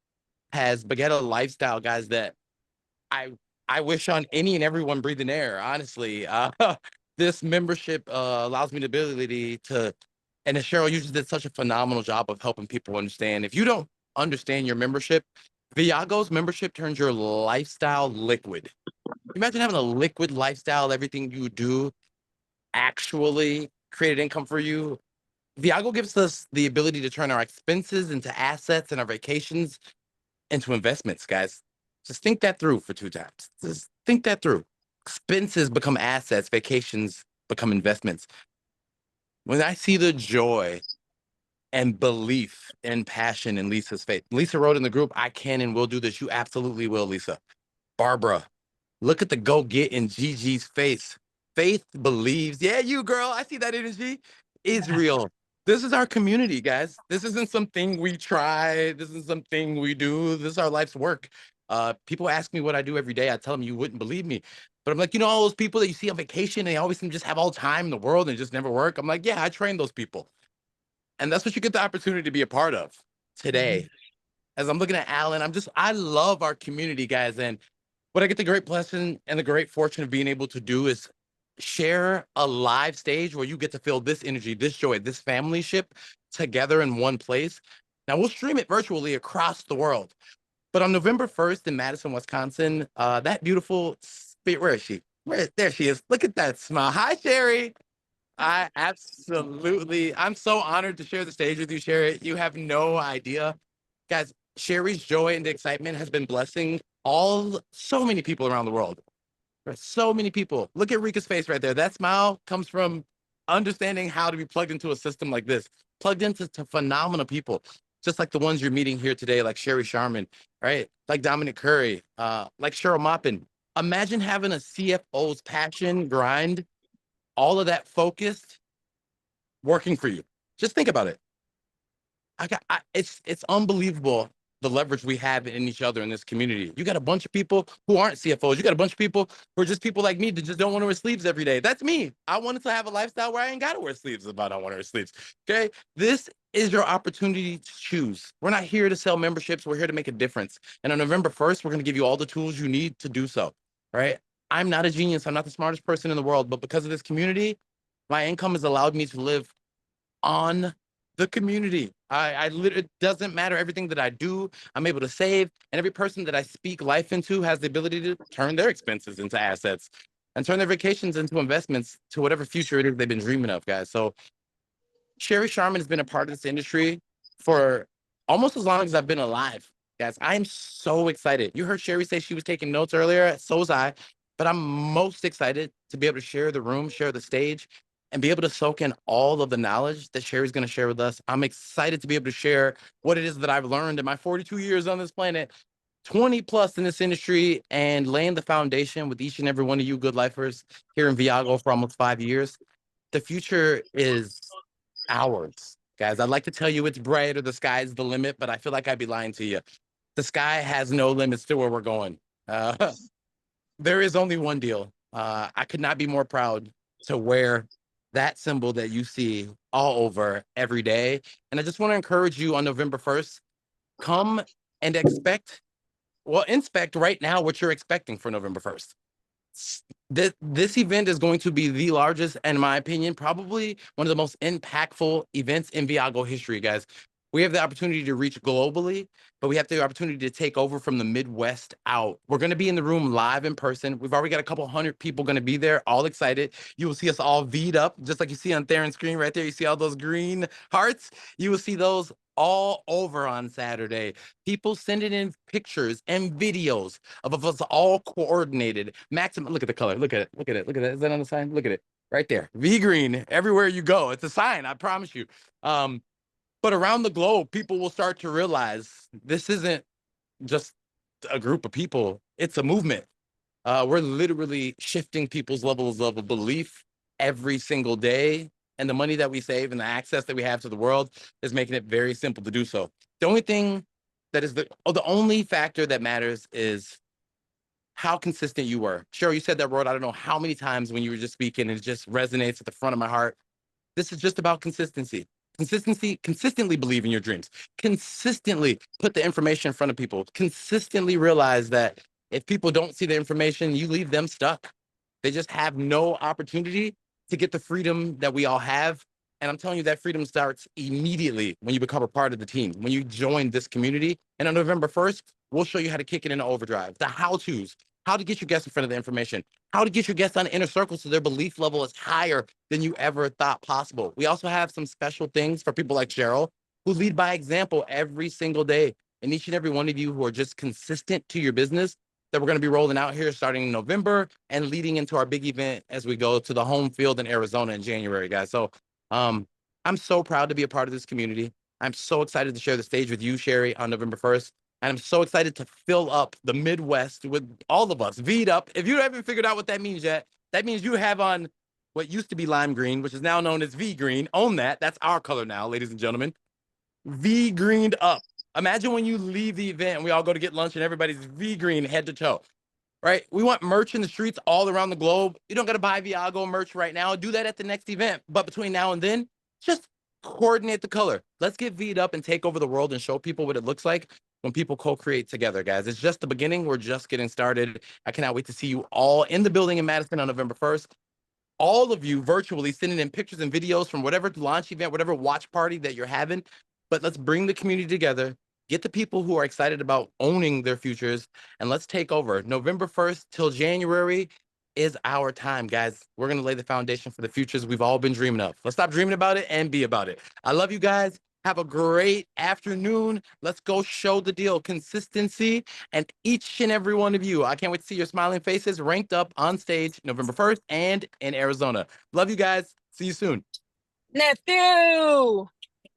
has beget a lifestyle, guys, that I wish on any and everyone breathing air, honestly. This membership allows me the ability to, and as Cheryl usually did such a phenomenal job of helping people understand. If you don't understand your membership, Viago's membership turns your lifestyle liquid. Imagine having a liquid lifestyle, everything you do actually created income for you. Viago gives us the ability to turn our expenses into assets and our vacations into investments, guys. Just think that through for 2 times. Just think that through. Expenses become assets, vacations become investments. When I see the joy and belief and passion in Lisa's faith, Lisa wrote in the group, I can and will do this. You absolutely will, Lisa. Barbara, look at the go get in Gigi's face. Faith believes. Yeah, you girl, I see that energy. It's real. This is our community, guys. This isn't something we try. This isn't something we do. This is our life's work. People ask me what I do every day. I tell them you wouldn't believe me. But I'm like, you know, all those people that you see on vacation, they always seem to just have all the time in the world and just never work. I'm like, yeah, I train those people. And that's what you get the opportunity to be a part of today. As I'm looking at Alan, I love our community, guys. And what I get the great blessing and the great fortune of being able to do is share a live stage where you get to feel this energy, this joy, this family ship together in one place. Now we'll stream it virtually across the world. But on November 1st in Madison, Wisconsin, that beautiful spirit, where is she? There she is. Look at that smile. Hi, Sherry. I'm so honored to share the stage with you, Sherry. You have no idea. Guys, Sherry's joy and excitement has been blessing so many people around the world. There's so many people. Look at Rika's face right there. That smile comes from understanding how to be plugged into a system like this, plugged into phenomenal people, just like the ones you're meeting here today, like Sherry Sharman, right? Like Dominic Curry, like Cheryl Maupin. Imagine having a CFO's passion, grind, all of that focused, working for you. Just think about it. It's unbelievable the leverage we have in each other in this community. You got a bunch of people who aren't CFOs. You got a bunch of people who are just people like me that just don't want to wear sleeves every day. That's me. I wanted to have a lifestyle where I ain't got to wear sleeves if I don't want to wear sleeves. Okay. This is your opportunity to choose. We're not here to sell memberships. We're here to make a difference. And on November 1st, we're going to give you all the tools you need to do so. Right. I'm not a genius. I'm not the smartest person in the world, but because of this community, my income has allowed me to live on the community. I literally, it doesn't matter everything that I do, I'm able to save, and every person that I speak life into has the ability to turn their expenses into assets and turn their vacations into investments to whatever future it is they've been dreaming of, guys. So Sherry Sharman has been a part of this industry for almost as long as I've been alive, guys. I'm so excited. You heard Sherry say she was taking notes earlier, so was I, but I'm most excited to be able to share the room, share the stage, and be able to soak in all of the knowledge that Sherry's going to share with us. I'm excited to be able to share what it is that I've learned in my 42 years on this planet, 20 plus in this industry, and laying the foundation with each and every one of you good lifers here in Viago for almost 5 years. The future is ours, guys. I'd like to tell you it's bright or the sky is the limit, but I feel like I'd be lying to you. The sky has no limits to where we're going. There is only one deal. I could not be more proud to wear that symbol that you see all over every day. And I just want to encourage you on November 1st, come and inspect right now what you're expecting for November 1st. This event is going to be the largest, and in my opinion, probably one of the most impactful events in Viago history, guys. We have the opportunity to reach globally, but we have the opportunity to take over from the Midwest out. We're going to be in the room live in person. We've already got a couple hundred people going to be there, all excited. You will see us all V'd up, just like you see on Theron's screen right there. You see all those green hearts. You will see those all over on Saturday. People sending in pictures and videos of us all coordinated. Maximum, look at the color. Look at it. Look at it. Look at it. Is that on the sign? Look at it. Right there. V green everywhere you go. It's a sign, I promise you. But around the globe, people will start to realize this isn't just a group of people. It's a movement. We're literally shifting people's levels of belief every single day. And the money that we save and the access that we have to the world is making it very simple to do so. The only thing that is the only factor that matters is how consistent you were. Cheryl, you said that word, I don't know how many times when you were just speaking, it just resonates at the front of my heart. This is just about consistency. Consistently believe in your dreams. Consistently put the information in front of people. Consistently realize that if people don't see the information, you leave them stuck. They just have no opportunity to get the freedom that we all have. And I'm telling you, that freedom starts immediately when you become a part of the team, when you join this community. And on November 1st, we'll show you how to kick it into overdrive, the how-tos, how to get your guests in front of the information, how to get your guests on inner circle so their belief level is higher than you ever thought possible. We also have some special things for people like Cheryl, who lead by example every single day. And each and every one of you who are just consistent to your business that we're going to be rolling out here starting in November and leading into our big event as we go to the home field in Arizona in January, guys. So I'm so proud to be a part of this community. I'm so excited to share the stage with you, Sherry, on November 1st. And I'm so excited to fill up the Midwest with all of us, V'd up. If you haven't figured out what that means yet, that means you have on what used to be lime green, which is now known as V green. Own that. That's our color now, ladies and gentlemen. V greened up. Imagine when you leave the event and we all go to get lunch and everybody's V green head to toe, right? We want merch in the streets all around the globe. You don't got to buy Viago merch right now. Do that at the next event. But between now and then, just coordinate the color. Let's get V'd up and take over the world and show people what it looks like when people co-create together, guys. It's just the beginning. We're just getting started. I cannot wait to see you all in the building in Madison on November 1st. All of you virtually sending in pictures and videos from whatever launch event, whatever watch party that you're having. But let's bring the community together, get the people who are excited about owning their futures, and let's take over. November 1st till January is our time, guys. We're going to lay the foundation for the futures we've all been dreaming of. Let's stop dreaming about it and be about it. I love you guys. Have a great afternoon. Let's go show the deal. Consistency, and each and every one of you. I can't wait to see your smiling faces ranked up on stage November 1st and in Arizona. Love you guys. See you soon. Nephew.